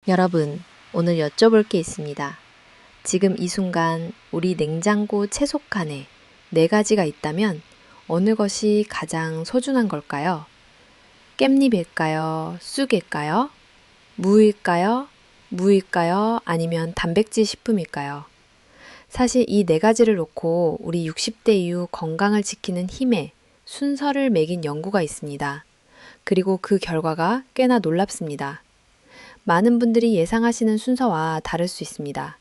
여러분, 오늘 여쭤볼 게 있습니다. 지금 이 순간 우리 냉장고 채소 칸에 4가지가 있다면 어느 것이 가장 소중한 걸까요? 깻잎일까요? 쑥일까요? 무일까요? 무일까요? 아니면 단백질 식품일까요? 사실 이 4가지를 놓고 우리 60대 이후 건강을 지키는 힘에 순서를 매긴 연구가 있습니다. 그리고 그 결과가 꽤나 놀랍습니다. 많은 분들이 예상하시는 순서와 다를 수 있습니다.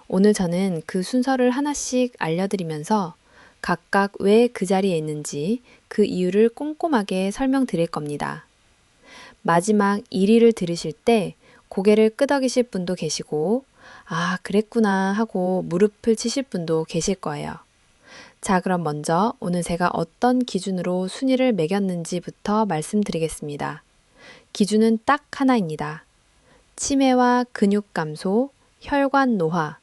오늘 저는 그 순서를 하나씩 알려드리면서 각각 왜 그 자리에 있는지 그 이유를 꼼꼼하게 설명드릴 겁니다. 마지막 1위를 들으실 때 고개를 끄덕이실 분도 계시고, 아, 그랬구나 하고 무릎을 치실 분도 계실 거예요. 자, 그럼 먼저 오늘 제가 어떤 기준으로 순위를 매겼는지부터 말씀드리겠습니다. 기준은 딱 하나입니다. 치매와 근육 감소, 혈관 노화,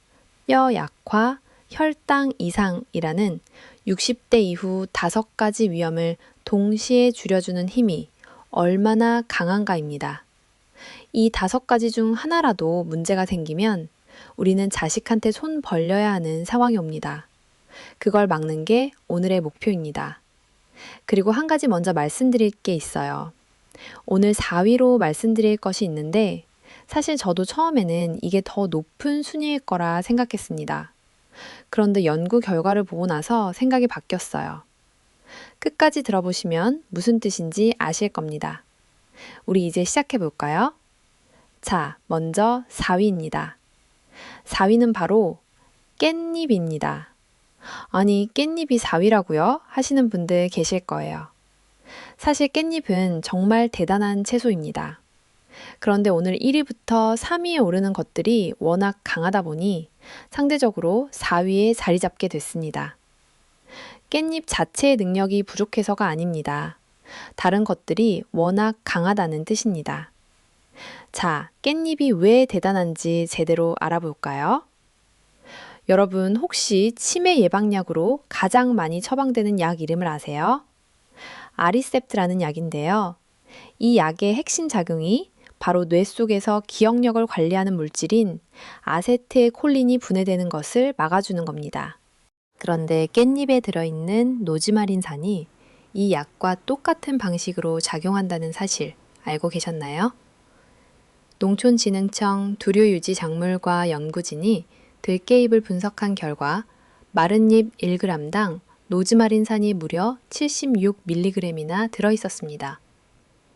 뼈 약화, 혈당 이상이라는 60대 이후 5가지 위험을 동시에 줄여주는 힘이 얼마나 강한가입니다. 이 5가지 중 하나라도 문제가 생기면 우리는 자식한테 손 벌려야 하는 상황이 옵니다. 그걸 막는 게 오늘의 목표입니다. 그리고 한 가지 먼저 말씀드릴 게 있어요. 오늘 4위로 말씀드릴 것이 있는데 사실 저도 처음에는 이게 더 높은 순위일 거라 생각했습니다. 그런데 연구 결과를 보고 나서 생각이 바뀌었어요. 끝까지 들어보시면 무슨 뜻인지 아실 겁니다. 우리 이제 시작해 볼까요? 자, 먼저 4위입니다. 4위는 바로 깻잎입니다. 아니, 깻잎이 4위라고요? 하시는 분들 계실 거예요. 사실 깻잎은 정말 대단한 채소입니다. 그런데 오늘 1위부터 3위에 오르는 것들이 워낙 강하다 보니 상대적으로 4위에 자리 잡게 됐습니다. 깻잎 자체의 능력이 부족해서가 아닙니다. 다른 것들이 워낙 강하다는 뜻입니다. 자, 깻잎이 왜 대단한지 제대로 알아볼까요? 여러분 혹시 치매 예방약으로 가장 많이 처방되는 약 이름을 아세요? 아리셉트라는 약인데요. 이 약의 핵심 작용이 바로 뇌 속에서 기억력을 관리하는 물질인 아세트일콜린이 분해되는 것을 막아주는 겁니다. 그런데 깻잎에 들어있는 로즈마린산이 이 약과 똑같은 방식으로 작용한다는 사실 알고 계셨나요? 농촌진흥청 두류유지작물과 연구진이 들깨잎을 분석한 결과 마른 잎 1g당 로즈마린산이 무려 76mg이나 들어있었습니다.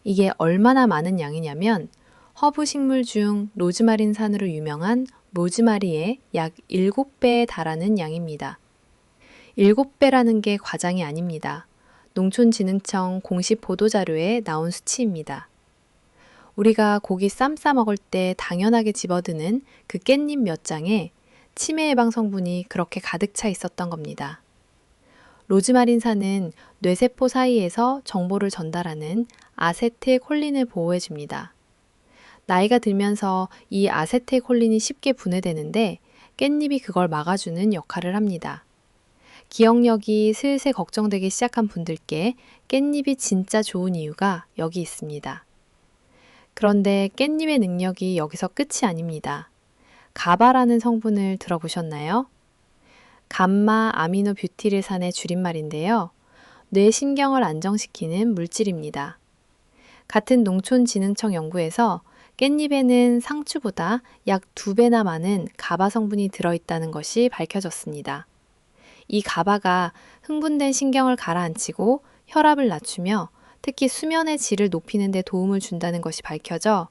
이게 얼마나 많은 양이냐면 허브 식물 중 로즈마린산으로 유명한 로즈마리의 약 7배에 달하는 양입니다. 7배라는 게 과장이 아닙니다. 농촌진흥청 공식 보도자료에 나온 수치입니다. 우리가 고기 쌈 싸 먹을 때 당연하게 집어드는 그 깻잎 몇 장에 치매 예방 성분이 그렇게 가득 차 있었던 겁니다. 로즈마린산은 뇌세포 사이에서 정보를 전달하는 아세트일콜린을 보호해줍니다. 나이가 들면서 이 아세트일콜린이 쉽게 분해되는데 깻잎이 그걸 막아주는 역할을 합니다. 기억력이 슬슬 걱정되기 시작한 분들께 깻잎이 진짜 좋은 이유가 여기 있습니다. 그런데 깻잎의 능력이 여기서 끝이 아닙니다. 가바라는 성분을 들어보셨나요? 감마 아미노 뷰티릴산의 줄임말인데요. 뇌신경을 안정시키는 물질입니다. 같은 농촌진흥청 연구에서 깻잎에는 상추보다 약 2배나 많은 가바 성분이 들어있다는 것이 밝혀졌습니다. 이 가바가 흥분된 신경을 가라앉히고 혈압을 낮추며 특히 수면의 질을 높이는 데 도움을 준다는 것이 밝혀져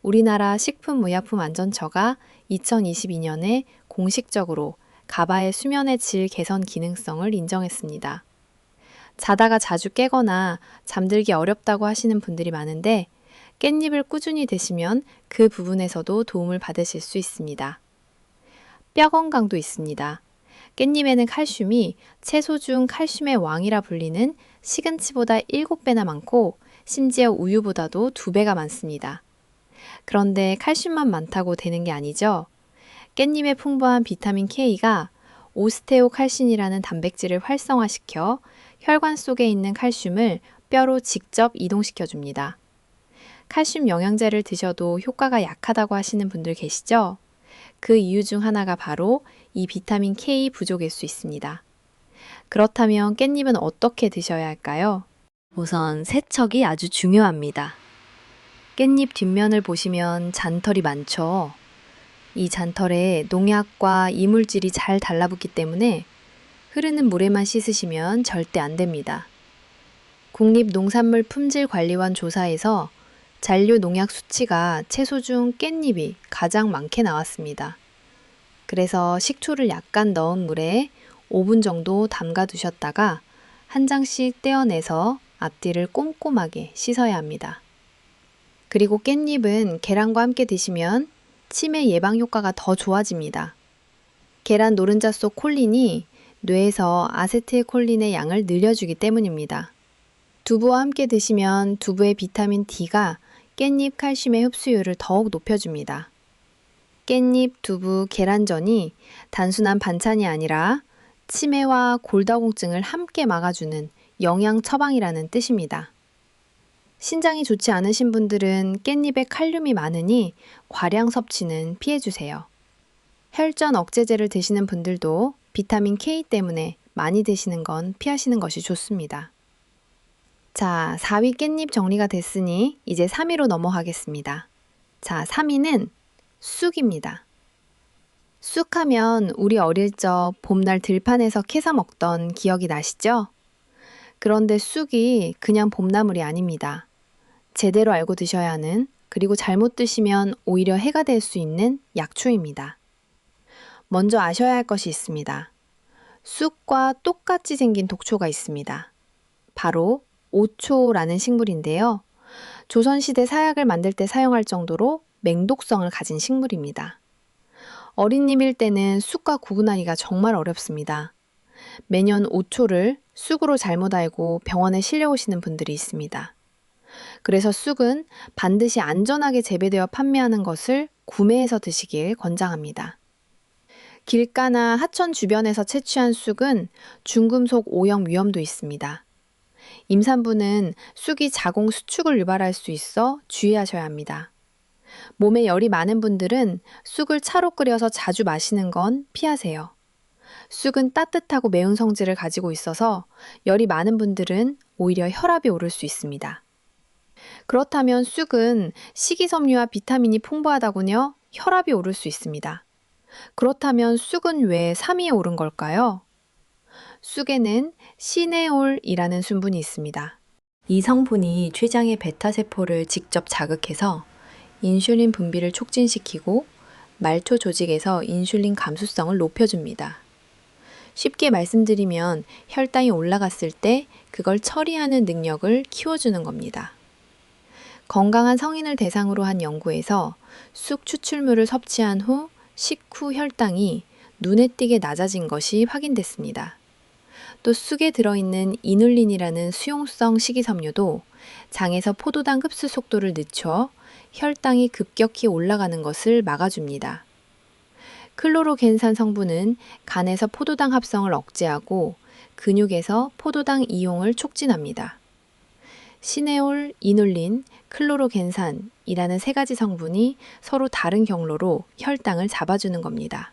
우리나라 식품의약품안전처가 2022년에 공식적으로 가바의 수면의 질 개선 기능성을 인정했습니다. 자다가 자주 깨거나 잠들기 어렵다고 하시는 분들이 많은데 깻잎을 꾸준히 드시면 그 부분에서도 도움을 받으실 수 있습니다. 뼈 건강도 있습니다. 깻잎에는 칼슘이 채소 중 칼슘의 왕이라 불리는 시금치보다 7배나 많고 심지어 우유보다도 2배가 많습니다. 그런데 칼슘만 많다고 되는 게 아니죠. 깻잎에 풍부한 비타민 K가 오스테오칼신이라는 단백질을 활성화시켜 혈관 속에 있는 칼슘을 뼈로 직접 이동시켜 줍니다. 칼슘 영양제를 드셔도 효과가 약하다고 하시는 분들 계시죠? 그 이유 중 하나가 바로 이 비타민 K 부족일 수 있습니다. 그렇다면 깻잎은 어떻게 드셔야 할까요? 우선 세척이 아주 중요합니다. 깻잎 뒷면을 보시면 잔털이 많죠. 이 잔털에 농약과 이물질이 잘 달라붙기 때문에 흐르는 물에만 씻으시면 절대 안 됩니다. 국립농산물품질관리원 조사에서 잔류 농약 수치가 채소 중 깻잎이 가장 많게 나왔습니다. 그래서 식초를 약간 넣은 물에 5분 정도 담가 두셨다가 한 장씩 떼어내서 앞뒤를 꼼꼼하게 씻어야 합니다. 그리고 깻잎은 계란과 함께 드시면 치매 예방 효과가 더 좋아집니다. 계란 노른자 속 콜린이 뇌에서 아세틸콜린의 양을 늘려주기 때문입니다. 두부와 함께 드시면 두부의 비타민 D가 깻잎 칼슘의 흡수율을 더욱 높여줍니다. 깻잎, 두부, 계란전이 단순한 반찬이 아니라 치매와 골다공증을 함께 막아주는 영양 처방이라는 뜻입니다. 신장이 좋지 않으신 분들은 깻잎에 칼륨이 많으니 과량 섭취는 피해주세요. 혈전 억제제를 드시는 분들도 비타민 K 때문에 많이 드시는 건 피하시는 것이 좋습니다. 자, 4위 깻잎 정리가 됐으니 이제 3위로 넘어가겠습니다. 자, 3위는 쑥입니다. 쑥하면 우리 어릴 적 봄날 들판에서 캐서 먹던 기억이 나시죠? 그런데 쑥이 그냥 봄나물이 아닙니다. 제대로 알고 드셔야 하는, 그리고 잘못 드시면 오히려 해가 될 수 있는 약초입니다. 먼저 아셔야 할 것이 있습니다. 쑥과 똑같이 생긴 독초가 있습니다. 바로 오초라는 식물인데요. 조선시대 사약을 만들 때 사용할 정도로 맹독성을 가진 식물입니다. 어린님일 때는 쑥과 구분하기가 정말 어렵습니다. 매년 오초를 쑥으로 잘못 알고 병원에 실려오시는 분들이 있습니다. 그래서 쑥은 반드시 안전하게 재배되어 판매하는 것을 구매해서 드시길 권장합니다. 길가나 하천 주변에서 채취한 쑥은 중금속 오염 위험도 있습니다. 임산부는 쑥이 자궁 수축을 유발할 수 있어 주의하셔야 합니다. 몸에 열이 많은 분들은 쑥을 차로 끓여서 자주 마시는 건 피하세요. 쑥은 따뜻하고 매운 성질을 가지고 있어서 열이 많은 분들은 오히려 혈압이 오를 수 있습니다. 그렇다면 쑥은 식이섬유와 비타민이 풍부하다군요. 혈압이 오를 수 있습니다. 그렇다면 쑥은 왜 3위에 오른 걸까요? 쑥에는 시네올이라는 성분이 있습니다. 이 성분이 췌장의 베타세포를 직접 자극해서 인슐린 분비를 촉진시키고 말초 조직에서 인슐린 감수성을 높여줍니다. 쉽게 말씀드리면 혈당이 올라갔을 때 그걸 처리하는 능력을 키워주는 겁니다. 건강한 성인을 대상으로 한 연구에서 쑥 추출물을 섭취한 후 식후 혈당이 눈에 띄게 낮아진 것이 확인됐습니다. 또 쑥에 들어있는 이눌린이라는 수용성 식이섬유도 장에서 포도당 흡수 속도를 늦춰 혈당이 급격히 올라가는 것을 막아줍니다. 클로로겐산 성분은 간에서 포도당 합성을 억제하고 근육에서 포도당 이용을 촉진합니다. 시네올, 이눌린, 클로로겐산이라는 세 가지 성분이 서로 다른 경로로 혈당을 잡아주는 겁니다.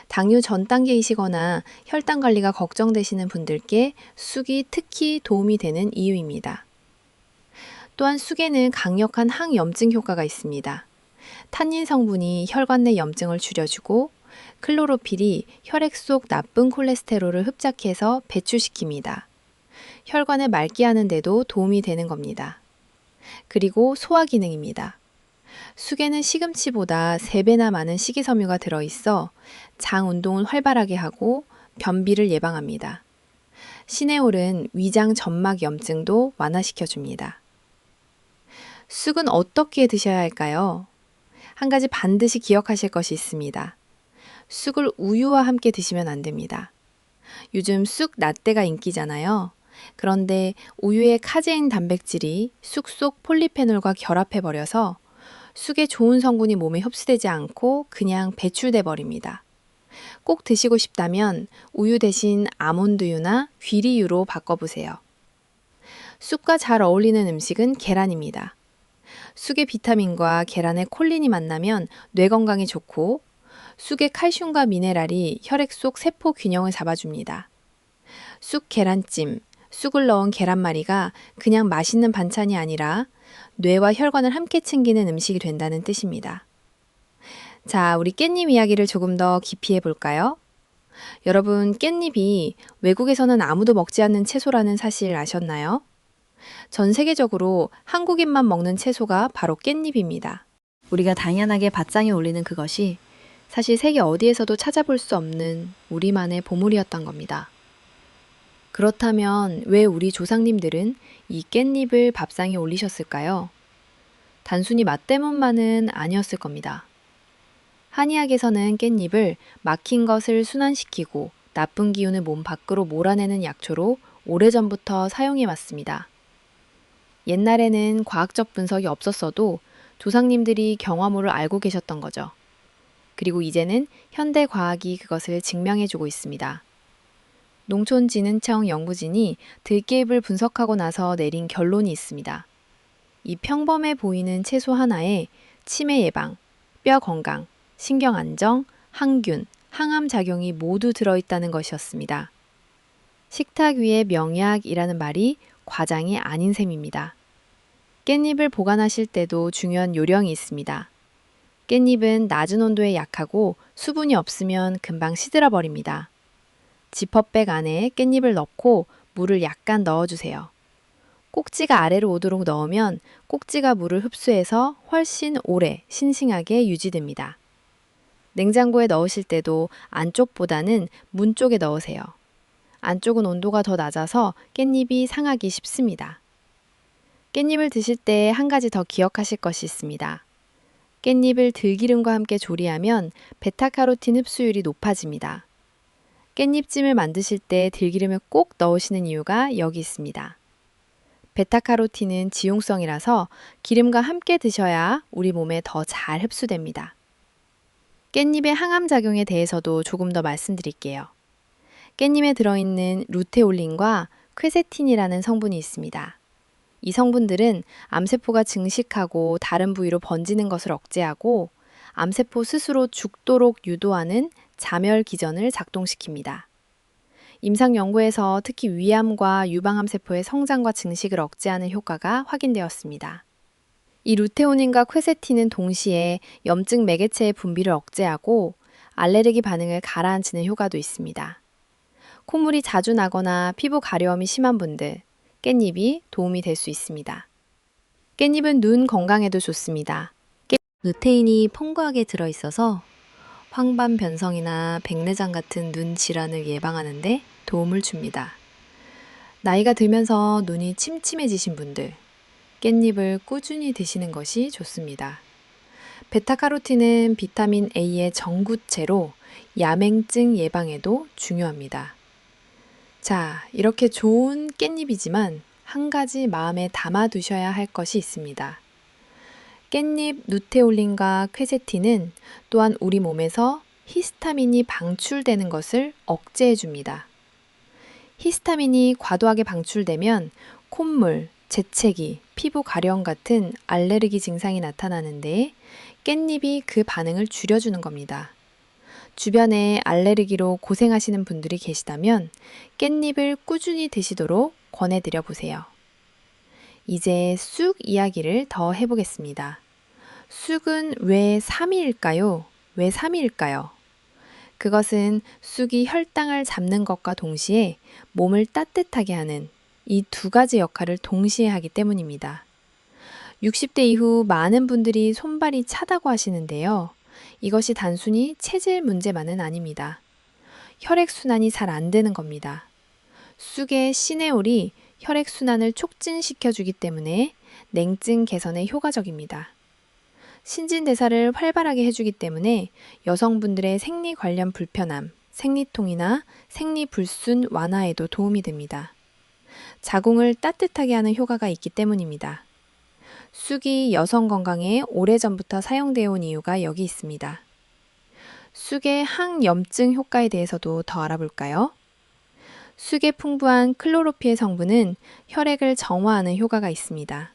당뇨 전 단계이시거나 혈당 관리가 걱정되시는 분들께 쑥이 특히 도움이 되는 이유입니다. 또한 쑥에는 강력한 항염증 효과가 있습니다. 탄닌 성분이 혈관 내 염증을 줄여주고 클로로필이 혈액 속 나쁜 콜레스테롤을 흡착해서 배출시킵니다. 혈관을 맑게 하는 데도 도움이 되는 겁니다. 그리고 소화 기능입니다. 쑥에는 시금치보다 3배나 많은 식이섬유가 들어있어 장 운동을 활발하게 하고 변비를 예방합니다. 시네올은 위장 점막 염증도 완화시켜줍니다. 쑥은 어떻게 드셔야 할까요? 한 가지 반드시 기억하실 것이 있습니다. 쑥을 우유와 함께 드시면 안 됩니다. 요즘 쑥 라떼가 인기잖아요. 그런데 우유의 카제인 단백질이 쑥 속 폴리페놀과 결합해버려서 쑥의 좋은 성분이 몸에 흡수되지 않고 그냥 배출돼 버립니다. 꼭 드시고 싶다면 우유 대신 아몬드유나 귀리유로 바꿔보세요. 쑥과 잘 어울리는 음식은 계란입니다. 쑥의 비타민과 계란의 콜린이 만나면 뇌 건강에 좋고, 쑥의 칼슘과 미네랄이 혈액 속 세포 균형을 잡아줍니다. 쑥 계란찜, 쑥을 넣은 계란말이가 그냥 맛있는 반찬이 아니라 뇌와 혈관을 함께 챙기는 음식이 된다는 뜻입니다. 자, 우리 깻잎 이야기를 조금 더 깊이 해볼까요? 여러분, 깻잎이 외국에서는 아무도 먹지 않는 채소라는 사실 아셨나요? 전 세계적으로 한국인만 먹는 채소가 바로 깻잎입니다. 우리가 당연하게 밭상에 올리는 그것이 사실 세계 어디에서도 찾아볼 수 없는 우리만의 보물이었던 겁니다. 그렇다면 왜 우리 조상님들은 이 깻잎을 밥상에 올리셨을까요? 단순히 맛 때문만은 아니었을 겁니다. 한의학에서는 깻잎을 막힌 것을 순환시키고 나쁜 기운을 몸 밖으로 몰아내는 약초로 오래전부터 사용해 왔습니다. 옛날에는 과학적 분석이 없었어도 조상님들이 경험으로 알고 계셨던 거죠. 그리고 이제는 현대 과학이 그것을 증명해주고 있습니다. 농촌진흥청 연구진이 들깨잎을 분석하고 나서 내린 결론이 있습니다. 이 평범해 보이는 채소 하나에 치매 예방, 뼈 건강, 신경 안정, 항균, 항암 작용이 모두 들어있다는 것이었습니다. 식탁 위에 명약이라는 말이 과장이 아닌 셈입니다. 깻잎을 보관하실 때도 중요한 요령이 있습니다. 깻잎은 낮은 온도에 약하고 수분이 없으면 금방 시들어 버립니다. 지퍼백 안에 깻잎을 넣고 물을 약간 넣어주세요. 꼭지가 아래로 오도록 넣으면 꼭지가 물을 흡수해서 훨씬 오래 싱싱하게 유지됩니다. 냉장고에 넣으실 때도 안쪽보다는 문 쪽에 넣으세요. 안쪽은 온도가 더 낮아서 깻잎이 상하기 쉽습니다. 깻잎을 드실 때 한 가지 더 기억하실 것이 있습니다. 깻잎을 들기름과 함께 조리하면 베타카로틴 흡수율이 높아집니다. 깻잎찜을 만드실 때 들기름을 꼭 넣으시는 이유가 여기 있습니다. 베타카로틴은 지용성이라서 기름과 함께 드셔야 우리 몸에 더 잘 흡수됩니다. 깻잎의 항암 작용에 대해서도 조금 더 말씀드릴게요. 깻잎에 들어있는 루테올린과 퀘세틴이라는 성분이 있습니다. 이 성분들은 암세포가 증식하고 다른 부위로 번지는 것을 억제하고 암세포 스스로 죽도록 유도하는 자멸 기전을 작동시킵니다. 임상 연구에서 특히 위암과 유방암세포의 성장과 증식을 억제하는 효과가 확인되었습니다. 이 루테오닌과 퀘세틴은 동시에 염증 매개체의 분비를 억제하고 알레르기 반응을 가라앉히는 효과도 있습니다. 콧물이 자주 나거나 피부 가려움이 심한 분들, 깻잎이 도움이 될 수 있습니다. 깻잎은 눈 건강에도 좋습니다. 루테인이 풍부하게 들어있어서 황반변성이나 백내장 같은 눈 질환을 예방하는데 도움을 줍니다. 나이가 들면서 눈이 침침해지신 분들, 깻잎을 꾸준히 드시는 것이 좋습니다. 베타카로틴은 비타민 A의 정구체로 야맹증 예방에도 중요합니다. 자, 이렇게 좋은 깻잎이지만 한 가지 마음에 담아두셔야 할 것이 있습니다. 깻잎 루테올린과 퀘세틴은 또한 우리 몸에서 히스타민이 방출되는 것을 억제해 줍니다. 히스타민이 과도하게 방출되면 콧물, 재채기, 피부 가려움 같은 알레르기 증상이 나타나는데 깻잎이 그 반응을 줄여주는 겁니다. 주변에 알레르기로 고생하시는 분들이 계시다면 깻잎을 꾸준히 드시도록 권해드려 보세요. 이제 쑥 이야기를 더 해보겠습니다. 쑥은 왜 3위일까요? 왜 3위일까요? 그것은 쑥이 혈당을 잡는 것과 동시에 몸을 따뜻하게 하는 이 두 가지 역할을 동시에 하기 때문입니다. 60대 이후 많은 분들이 손발이 차다고 하시는데요. 이것이 단순히 체질 문제만은 아닙니다. 혈액순환이 잘 안 되는 겁니다. 쑥의 시네올이 혈액순환을 촉진시켜주기 때문에 냉증 개선에 효과적입니다. 신진대사를 활발하게 해주기 때문에 여성분들의 생리 관련 불편함, 생리통이나 생리불순 완화에도 도움이 됩니다. 자궁을 따뜻하게 하는 효과가 있기 때문입니다. 쑥이 여성 건강에 오래전부터 사용되어 온 이유가 여기 있습니다. 쑥의 항염증 효과에 대해서도 더 알아볼까요? 쑥에 풍부한 클로로필 성분은 혈액을 정화하는 효과가 있습니다.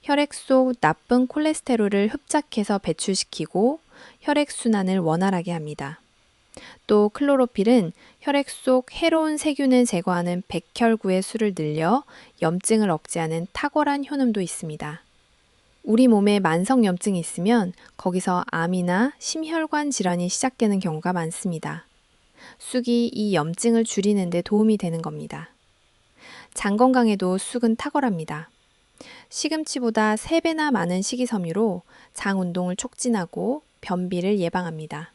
혈액 속 나쁜 콜레스테롤을 흡착해서 배출시키고 혈액순환을 원활하게 합니다. 또 클로로필은 혈액 속 해로운 세균을 제거하는 백혈구의 수를 늘려 염증을 억제하는 탁월한 효능도 있습니다. 우리 몸에 만성염증이 있으면 거기서 암이나 심혈관 질환이 시작되는 경우가 많습니다. 쑥이 이 염증을 줄이는 데 도움이 되는 겁니다. 장 건강에도 쑥은 탁월합니다. 시금치보다 3배나 많은 식이섬유로 장 운동을 촉진하고 변비를 예방합니다.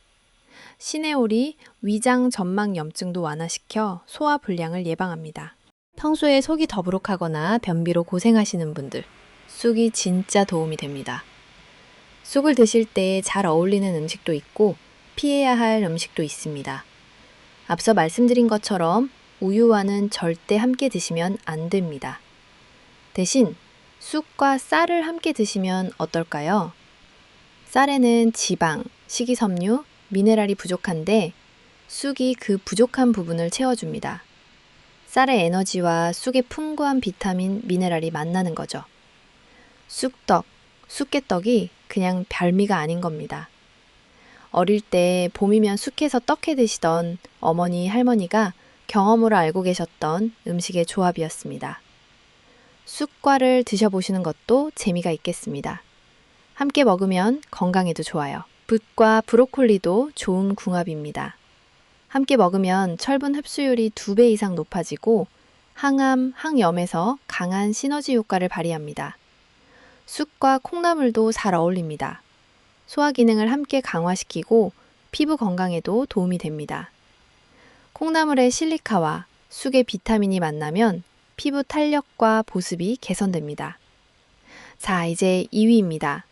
시네올이 위장 점막 염증도 완화시켜 소화 불량을 예방합니다. 평소에 속이 더부룩하거나 변비로 고생하시는 분들, 쑥이 진짜 도움이 됩니다. 쑥을 드실 때 잘 어울리는 음식도 있고 피해야 할 음식도 있습니다. 앞서 말씀드린 것처럼 우유와는 절대 함께 드시면 안 됩니다. 대신 쑥과 쌀을 함께 드시면 어떨까요? 쌀에는 지방, 식이섬유, 미네랄이 부족한데 쑥이 그 부족한 부분을 채워줍니다. 쌀의 에너지와 쑥의 풍부한 비타민, 미네랄이 만나는 거죠. 쑥떡, 쑥개떡이 그냥 별미가 아닌 겁니다. 어릴 때 봄이면 쑥해서 떡해 드시던 어머니, 할머니가 경험으로 알고 계셨던 음식의 조합이었습니다. 쑥과를 드셔보시는 것도 재미가 있겠습니다. 함께 먹으면 건강에도 좋아요. 붓과 브로콜리도 좋은 궁합입니다. 함께 먹으면 철분 흡수율이 2배 이상 높아지고 항암, 항염에서 강한 시너지 효과를 발휘합니다. 쑥과 콩나물도 잘 어울립니다. 소화 기능을 함께 강화시키고 피부 건강에도 도움이 됩니다. 콩나물의 실리카와 쑥의 비타민이 만나면 피부 탄력과 보습이 개선됩니다. 자, 이제 2위입니다.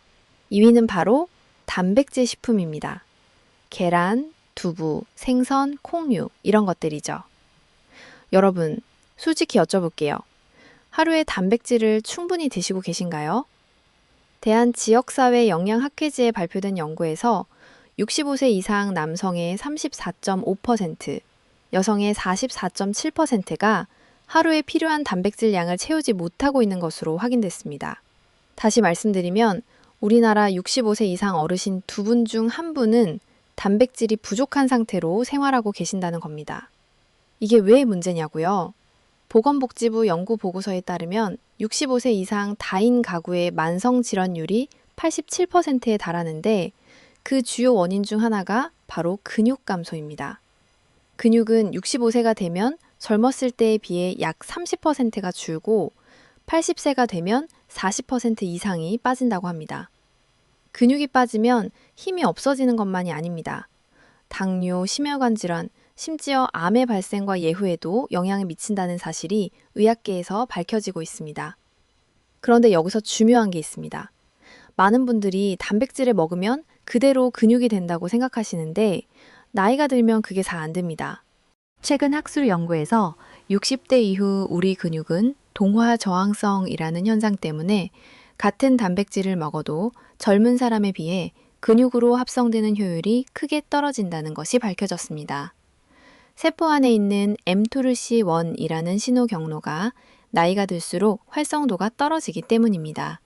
2위는 바로 단백질 식품입니다. 계란, 두부, 생선, 콩류 이런 것들이죠. 여러분, 솔직히 여쭤볼게요. 하루에 단백질을 충분히 드시고 계신가요? 대한지역사회 영양학회지에 발표된 연구에서 65세 이상 남성의 34.5%, 여성의 44.7%가 하루에 필요한 단백질 양을 채우지 못하고 있는 것으로 확인됐습니다. 다시 말씀드리면 우리나라 65세 이상 어르신 2분 중 1분은 단백질이 부족한 상태로 생활하고 계신다는 겁니다. 이게 왜 문제냐고요? 보건복지부 연구 보고서에 따르면 65세 이상 다인 가구의 만성 질환율이 87%에 달하는데 그 주요 원인 중 하나가 바로 근육 감소입니다. 근육은 65세가 되면 젊었을 때에 비해 약 30%가 줄고 80세가 되면 40% 이상이 빠진다고 합니다. 근육이 빠지면 힘이 없어지는 것만이 아닙니다. 당뇨, 심혈관 질환, 심지어 암의 발생과 예후에도 영향을 미친다는 사실이 의학계에서 밝혀지고 있습니다. 그런데 여기서 중요한 게 있습니다. 많은 분들이 단백질을 먹으면 그대로 근육이 된다고 생각하시는데 나이가 들면 그게 잘 안 됩니다. 최근 학술 연구에서 60대 이후 우리 근육은 동화 저항성이라는 현상 때문에 같은 단백질을 먹어도 젊은 사람에 비해 근육으로 합성되는 효율이 크게 떨어진다는 것이 밝혀졌습니다. 세포 안에 있는 mTORC1이라는 신호 경로가 나이가 들수록 활성도가 떨어지기 때문입니다.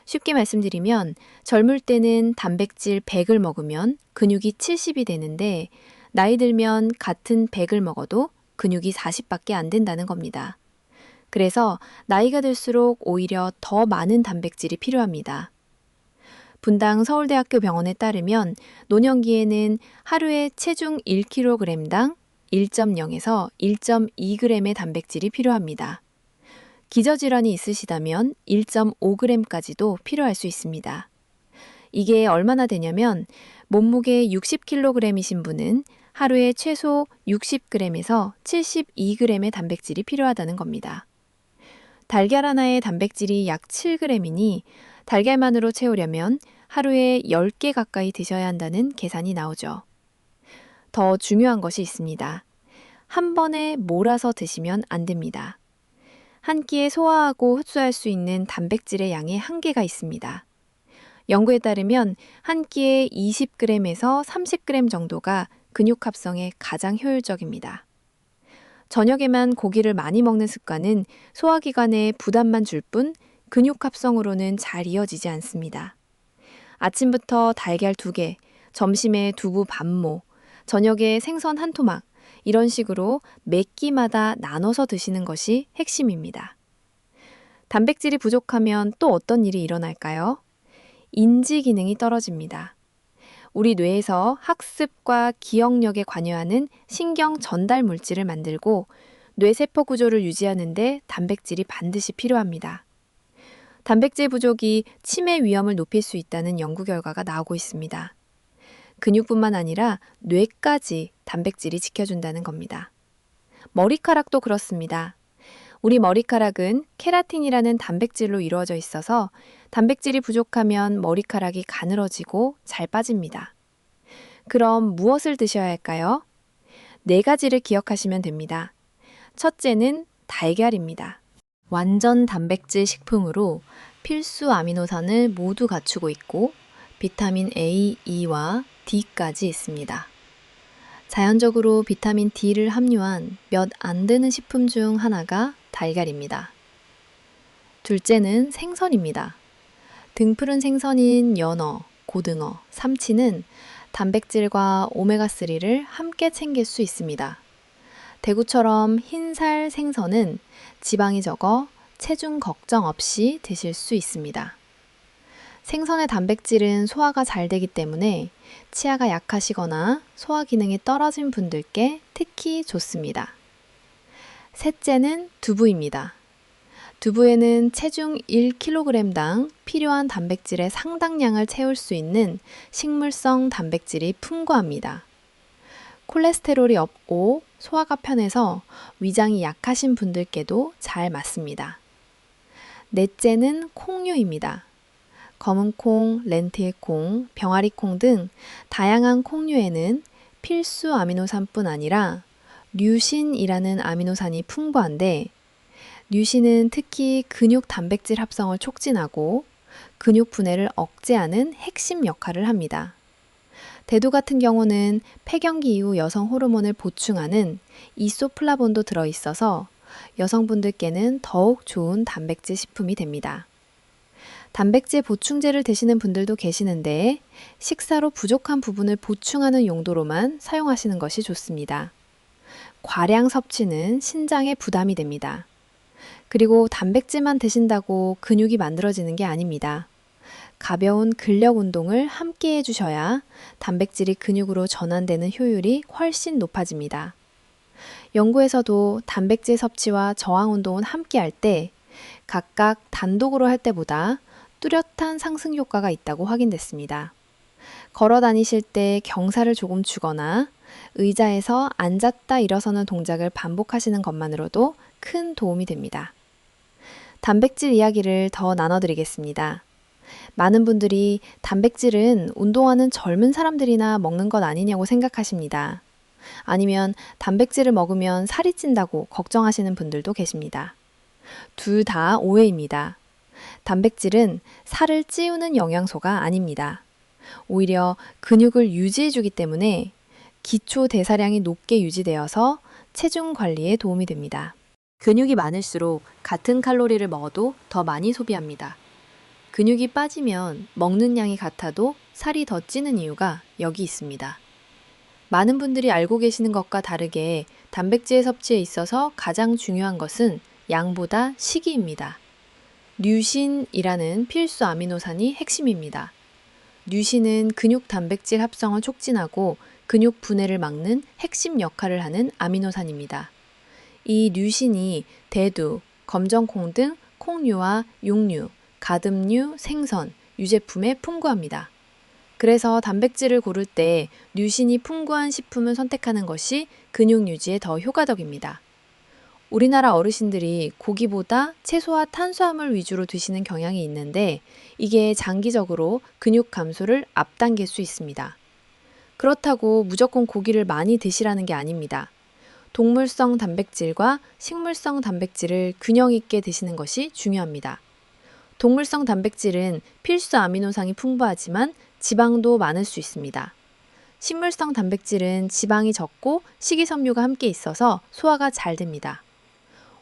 쉽게 말씀드리면 젊을 때는 단백질 100을 먹으면 근육이 70이 되는데 나이 들면 같은 100을 먹어도 근육이 40밖에 안 된다는 겁니다. 그래서 나이가 들수록 오히려 더 많은 단백질이 필요합니다. 분당 서울대학교 병원에 따르면 노년기에는 하루에 체중 1kg당 1.0에서 1.2g의 단백질이 필요합니다. 기저질환이 있으시다면 1.5g까지도 필요할 수 있습니다. 이게 얼마나 되냐면 몸무게 60kg이신 분은 하루에 최소 60g에서 72g의 단백질이 필요하다는 겁니다. 달걀 하나의 단백질이 약 7g이니 달걀만으로 채우려면 하루에 10개 가까이 드셔야 한다는 계산이 나오죠. 더 중요한 것이 있습니다. 한 번에 몰아서 드시면 안 됩니다. 한 끼에 소화하고 흡수할 수 있는 단백질의 양에 한계가 있습니다. 연구에 따르면 한 끼에 20g에서 30g 정도가 근육 합성에 가장 효율적입니다. 저녁에만 고기를 많이 먹는 습관은 소화기관에 부담만 줄 뿐 근육 합성으로는 잘 이어지지 않습니다. 아침부터 달걀 2개, 점심에 두부 반모, 저녁에 생선 한 토막, 이런 식으로 매 끼마다 나눠서 드시는 것이 핵심입니다. 단백질이 부족하면 또 어떤 일이 일어날까요? 인지 기능이 떨어집니다. 우리 뇌에서 학습과 기억력에 관여하는 신경 전달 물질을 만들고 뇌세포 구조를 유지하는 데 단백질이 반드시 필요합니다. 단백질 부족이 치매 위험을 높일 수 있다는 연구 결과가 나오고 있습니다. 근육뿐만 아니라 뇌까지 단백질이 지켜준다는 겁니다. 머리카락도 그렇습니다. 우리 머리카락은 케라틴이라는 단백질로 이루어져 있어서 단백질이 부족하면 머리카락이 가늘어지고 잘 빠집니다. 그럼 무엇을 드셔야 할까요? 4가지를 기억하시면 됩니다. 첫째는 달걀입니다. 완전 단백질 식품으로 필수 아미노산을 모두 갖추고 있고 비타민 A, E와 D까지 있습니다. 자연적으로 비타민 D를 함유한 몇 안 되는 식품 중 하나가 달걀입니다. 둘째는 생선입니다. 등푸른 생선인 연어, 고등어, 삼치는 단백질과 오메가3를 함께 챙길 수 있습니다. 대구처럼 흰살 생선은 지방이 적어 체중 걱정 없이 드실 수 있습니다. 생선의 단백질은 소화가 잘 되기 때문에 치아가 약하시거나 소화 기능이 떨어진 분들께 특히 좋습니다. 셋째는 두부입니다. 두부에는 체중 1kg당 필요한 단백질의 상당량을 채울 수 있는 식물성 단백질이 풍부합니다. 콜레스테롤이 없고 소화가 편해서 위장이 약하신 분들께도 잘 맞습니다. 넷째는 콩류입니다. 검은콩, 렌틸콩, 병아리콩 등 다양한 콩류에는 필수 아미노산뿐 아니라 류신이라는 아미노산이 풍부한데 류신은 특히 근육 단백질 합성을 촉진하고 근육 분해를 억제하는 핵심 역할을 합니다. 대두 같은 경우는 폐경기 이후 여성 호르몬을 보충하는 이소플라본도 들어있어서 여성분들께는 더욱 좋은 단백질 식품이 됩니다. 단백질 보충제를 드시는 분들도 계시는데 식사로 부족한 부분을 보충하는 용도로만 사용하시는 것이 좋습니다. 과량 섭취는 신장에 부담이 됩니다. 그리고 단백질만 드신다고 근육이 만들어지는 게 아닙니다. 가벼운 근력 운동을 함께 해주셔야 단백질이 근육으로 전환되는 효율이 훨씬 높아집니다. 연구에서도 단백질 섭취와 저항 운동은 함께 할 때 각각 단독으로 할 때보다 뚜렷한 상승 효과가 있다고 확인됐습니다. 걸어 다니실 때 경사를 조금 주거나 의자에서 앉았다 일어서는 동작을 반복하시는 것만으로도 큰 도움이 됩니다. 단백질 이야기를 더 나눠드리겠습니다. 많은 분들이 단백질은 운동하는 젊은 사람들이나 먹는 것 아니냐고 생각하십니다. 아니면 단백질을 먹으면 살이 찐다고 걱정하시는 분들도 계십니다. 둘 다 오해입니다. 단백질은 살을 찌우는 영양소가 아닙니다. 오히려 근육을 유지해주기 때문에 기초 대사량이 높게 유지되어서 체중 관리에 도움이 됩니다. 근육이 많을수록 같은 칼로리를 먹어도 더 많이 소비합니다. 근육이 빠지면 먹는 양이 같아도 살이 더 찌는 이유가 여기 있습니다. 많은 분들이 알고 계시는 것과 다르게 단백질 섭취에 있어서 가장 중요한 것은 양보다 시기입니다. 류신이라는 필수 아미노산이 핵심입니다. 류신은 근육 단백질 합성을 촉진하고 근육 분해를 막는 핵심 역할을 하는 아미노산입니다. 이 류신이 대두, 검정콩 등 콩류와 육류, 가듬류, 생선, 유제품에 풍부합니다. 그래서 단백질을 고를 때 류신이 풍부한 식품을 선택하는 것이 근육 유지에 더 효과적입니다. 우리나라 어르신들이 고기보다 채소와 탄수화물 위주로 드시는 경향이 있는데 이게 장기적으로 근육 감소를 앞당길 수 있습니다. 그렇다고 무조건 고기를 많이 드시라는 게 아닙니다. 동물성 단백질과 식물성 단백질을 균형 있게 드시는 것이 중요합니다. 동물성 단백질은 필수 아미노산이 풍부하지만 지방도 많을 수 있습니다. 식물성 단백질은 지방이 적고 식이섬유가 함께 있어서 소화가 잘 됩니다.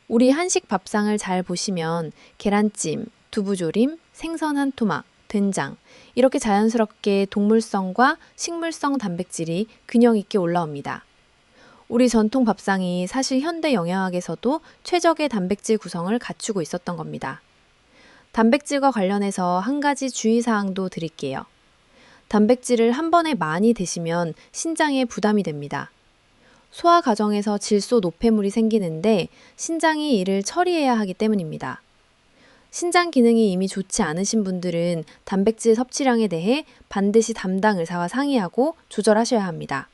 우리 한식 밥상을 잘 보시면 계란찜, 두부조림, 생선 한 토막, 된장 이렇게 자연스럽게 동물성과 식물성 단백질이 균형 있게 올라옵니다. 우리 전통 밥상이 사실 현대 영양학에서도 최적의 단백질 구성을 갖추고 있었던 겁니다. 단백질과 관련해서 한 가지 주의사항도 드릴게요. 단백질을 한 번에 많이 드시면 신장에 부담이 됩니다. 소화 과정에서 질소 노폐물이 생기는데 신장이 이를 처리해야 하기 때문입니다. 신장 기능이 이미 좋지 않으신 분들은 단백질 섭취량에 대해 반드시 담당 의사와 상의하고 조절하셔야 합니다.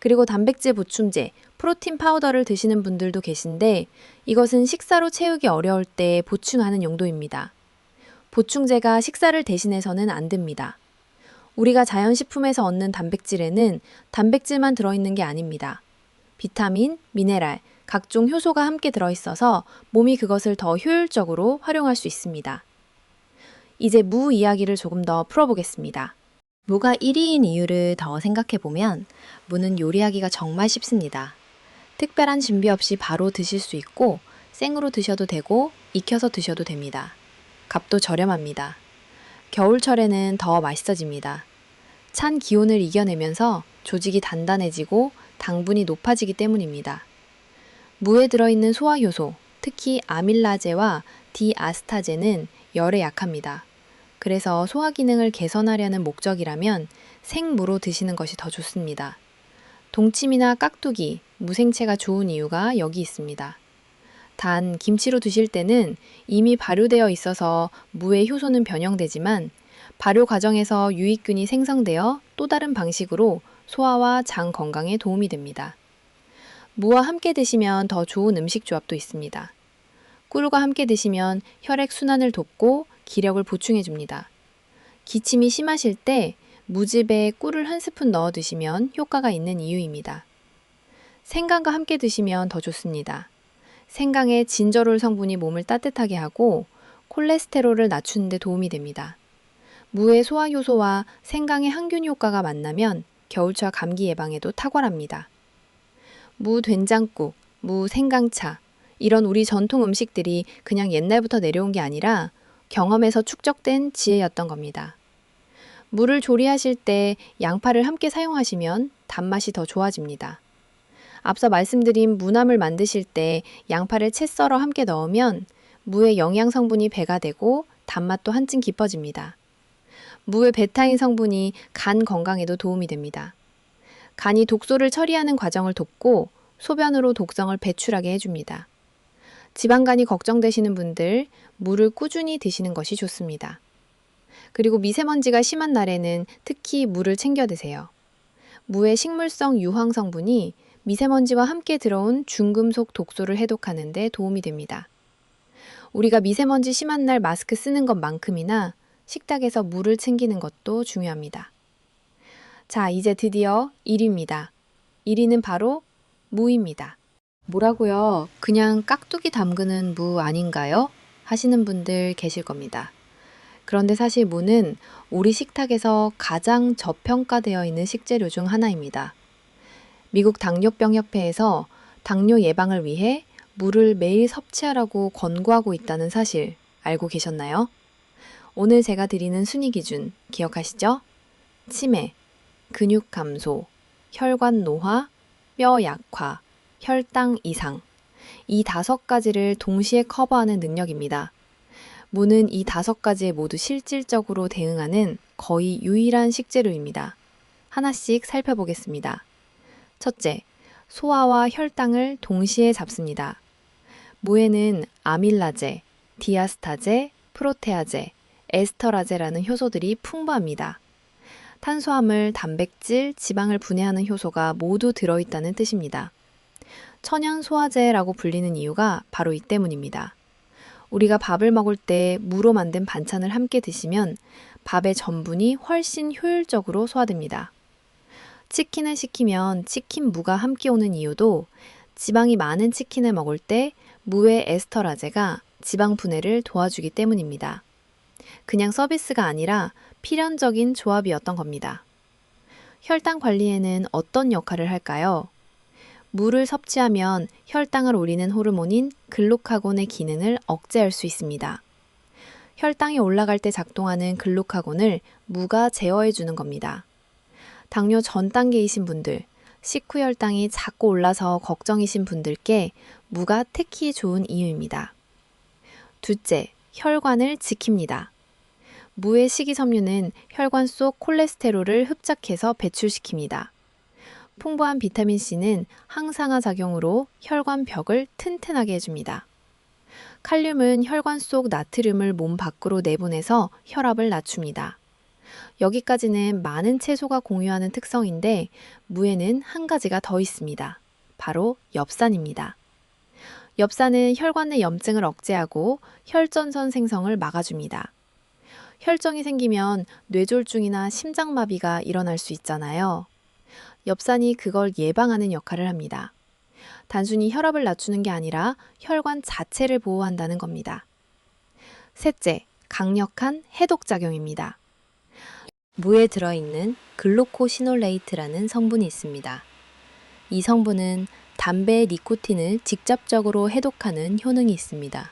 그리고 단백질 보충제, 프로틴 파우더를 드시는 분들도 계신데 이것은 식사로 채우기 어려울 때 보충하는 용도입니다. 보충제가 식사를 대신해서는 안 됩니다. 우리가 자연식품에서 얻는 단백질에는 단백질만 들어있는 게 아닙니다. 비타민, 미네랄, 각종 효소가 함께 들어있어서 몸이 그것을 더 효율적으로 활용할 수 있습니다. 이제 무 이야기를 조금 더 풀어보겠습니다. 무가 1위인 이유를 더 생각해보면 무는 요리하기가 정말 쉽습니다. 특별한 준비 없이 바로 드실 수 있고 생으로 드셔도 되고 익혀서 드셔도 됩니다. 값도 저렴합니다. 겨울철에는 더 맛있어집니다. 찬 기온을 이겨내면서 조직이 단단해지고 당분이 높아지기 때문입니다. 무에 들어있는 소화효소, 특히 아밀라제와 디아스타제는 열에 약합니다. 그래서 소화 기능을 개선하려는 목적이라면 생무로 드시는 것이 더 좋습니다. 동치미나 깍두기, 무생채가 좋은 이유가 여기 있습니다. 단, 김치로 드실 때는 이미 발효되어 있어서 무의 효소는 변형되지만 발효 과정에서 유익균이 생성되어 또 다른 방식으로 소화와 장 건강에 도움이 됩니다. 무와 함께 드시면 더 좋은 음식 조합도 있습니다. 꿀과 함께 드시면 혈액 순환을 돕고 기력을 보충해 줍니다. 기침이 심하실 때 무즙에 꿀을 한 스푼 넣어 드시면 효과가 있는 이유입니다. 생강과 함께 드시면 더 좋습니다. 생강의 진저롤 성분이 몸을 따뜻하게 하고 콜레스테롤을 낮추는 데 도움이 됩니다. 무의 소화효소와 생강의 항균 효과가 만나면 겨울철 감기 예방에도 탁월합니다. 무 된장국, 무 생강차 이런 우리 전통 음식들이 그냥 옛날부터 내려온 게 아니라 경험에서 축적된 지혜였던 겁니다. 무를 조리하실 때 양파를 함께 사용하시면 단맛이 더 좋아집니다. 앞서 말씀드린 무나물 만드실 때 양파를 채 썰어 함께 넣으면 무의 영양 성분이 배가 되고 단맛도 한층 깊어집니다. 무의 베타인 성분이 간 건강에도 도움이 됩니다. 간이 독소를 처리하는 과정을 돕고 소변으로 독성을 배출하게 해줍니다. 지방간이 걱정되시는 분들, 무를 꾸준히 드시는 것이 좋습니다. 그리고 미세먼지가 심한 날에는 특히 무를 챙겨 드세요. 무의 식물성 유황 성분이 미세먼지와 함께 들어온 중금속 독소를 해독하는 데 도움이 됩니다. 우리가 미세먼지 심한 날 마스크 쓰는 것만큼이나 식탁에서 물을 챙기는 것도 중요합니다. 자, 이제 드디어 1위입니다. 1위는 바로 무입니다. 뭐라고요? 그냥 깍두기 담그는 무 아닌가요? 하시는 분들 계실 겁니다. 그런데 사실 무는 우리 식탁에서 가장 저평가되어 있는 식재료 중 하나입니다. 미국 당뇨병협회에서 당뇨 예방을 위해 무를 매일 섭취하라고 권고하고 있다는 사실 알고 계셨나요? 오늘 제가 드리는 순위 기준 기억하시죠? 치매, 근육 감소, 혈관 노화, 뼈 약화, 혈당 이상. 이 5가지를 동시에 커버하는 능력입니다. 무는 이 5가지에 모두 실질적으로 대응하는 거의 유일한 식재료입니다. 하나씩 살펴보겠습니다. 첫째, 소화와 혈당을 동시에 잡습니다. 무에는 아밀라제, 디아스타제, 프로테아제, 에스터라제라는 효소들이 풍부합니다. 탄수화물, 단백질, 지방을 분해하는 효소가 모두 들어있다는 뜻입니다. 천연 소화제라고 불리는 이유가 바로 이 때문입니다. 우리가 밥을 먹을 때 무로 만든 반찬을 함께 드시면 밥의 전분이 훨씬 효율적으로 소화됩니다. 치킨을 시키면 치킨 무가 함께 오는 이유도 지방이 많은 치킨을 먹을 때 무의 에스터라제가 지방 분해를 도와주기 때문입니다. 그냥 서비스가 아니라 필연적인 조합이었던 겁니다. 혈당 관리에는 어떤 역할을 할까요? 무를 섭취하면 혈당을 올리는 호르몬인 글루카곤의 기능을 억제할 수 있습니다. 혈당이 올라갈 때 작동하는 글루카곤을 무가 제어해 주는 겁니다. 당뇨 전 단계이신 분들, 식후 혈당이 자꾸 올라서 걱정이신 분들께 무가 특히 좋은 이유입니다. 둘째, 혈관을 지킵니다. 무의 식이섬유는 혈관 속 콜레스테롤을 흡착해서 배출시킵니다. 풍부한 비타민C는 항산화 작용으로 혈관 벽을 튼튼하게 해줍니다. 칼륨은 혈관 속 나트륨을 몸 밖으로 내보내서 혈압을 낮춥니다. 여기까지는 많은 채소가 공유하는 특성인데 무에는 한 가지가 더 있습니다. 바로 엽산입니다. 엽산은 혈관 내 염증을 억제하고 혈전선 생성을 막아줍니다. 혈정이 생기면 뇌졸중이나 심장마비가 일어날 수 있잖아요. 엽산이 그걸 예방하는 역할을 합니다. 단순히 혈압을 낮추는 게 아니라 혈관 자체를 보호한다는 겁니다. 셋째, 강력한 해독작용입니다. 무에 들어있는 글루코시놀레이트라는 성분이 있습니다. 이 성분은 담배의 니코틴을 직접적으로 해독하는 효능이 있습니다.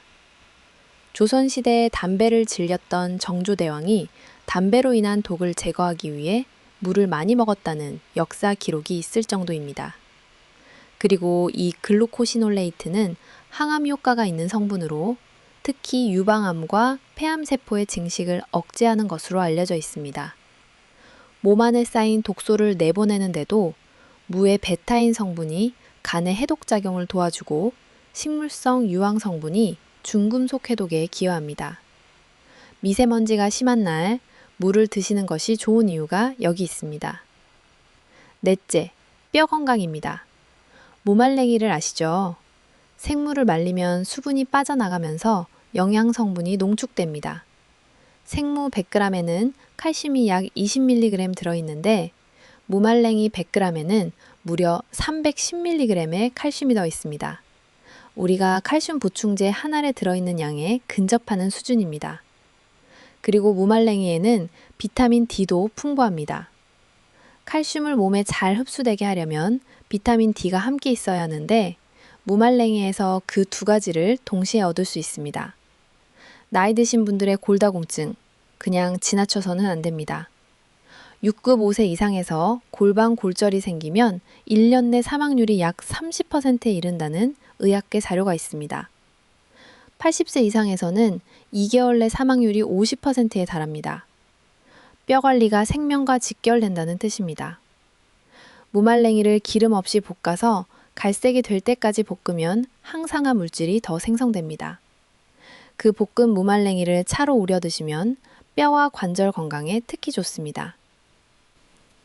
조선시대에 담배를 즐겼던 정조대왕이 담배로 인한 독을 제거하기 위해 물을 많이 먹었다는 역사 기록이 있을 정도입니다. 그리고 이 글루코시놀레이트는 항암 효과가 있는 성분으로 특히 유방암과 폐암세포의 증식을 억제하는 것으로 알려져 있습니다. 몸 안에 쌓인 독소를 내보내는데도 무의 베타인 성분이 간의 해독작용을 도와주고 식물성 유황 성분이 중금속 해독에 기여합니다. 미세먼지가 심한 날 무를 드시는 것이 좋은 이유가 여기 있습니다. 넷째, 뼈 건강입니다. 무말랭이를 아시죠? 생무를 말리면 수분이 빠져나가면서 영양 성분이 농축됩니다. 생무 100g에는 칼슘이 약 20mg 들어있는데 무말랭이 100g에는 무려 310mg의 칼슘이 더 있습니다. 우리가 칼슘 보충제 한 알에 들어있는 양에 근접하는 수준입니다. 그리고 무말랭이에는 비타민 D도 풍부합니다. 칼슘을 몸에 잘 흡수되게 하려면 비타민 D가 함께 있어야 하는데 무말랭이에서 그 두 가지를 동시에 얻을 수 있습니다. 나이 드신 분들의 골다공증, 그냥 지나쳐서는 안 됩니다. 6급 5세 이상에서 골반 골절이 생기면 1년 내 사망률이 약 30%에 이른다는 의학계 자료가 있습니다. 80세 이상에서는 2개월 내 사망률이 50%에 달합니다. 뼈 관리가 생명과 직결된다는 뜻입니다. 무말랭이를 기름 없이 볶아서 갈색이 될 때까지 볶으면 항산화 물질이 더 생성됩니다. 그 볶은 무말랭이를 차로 우려 드시면 뼈와 관절 건강에 특히 좋습니다.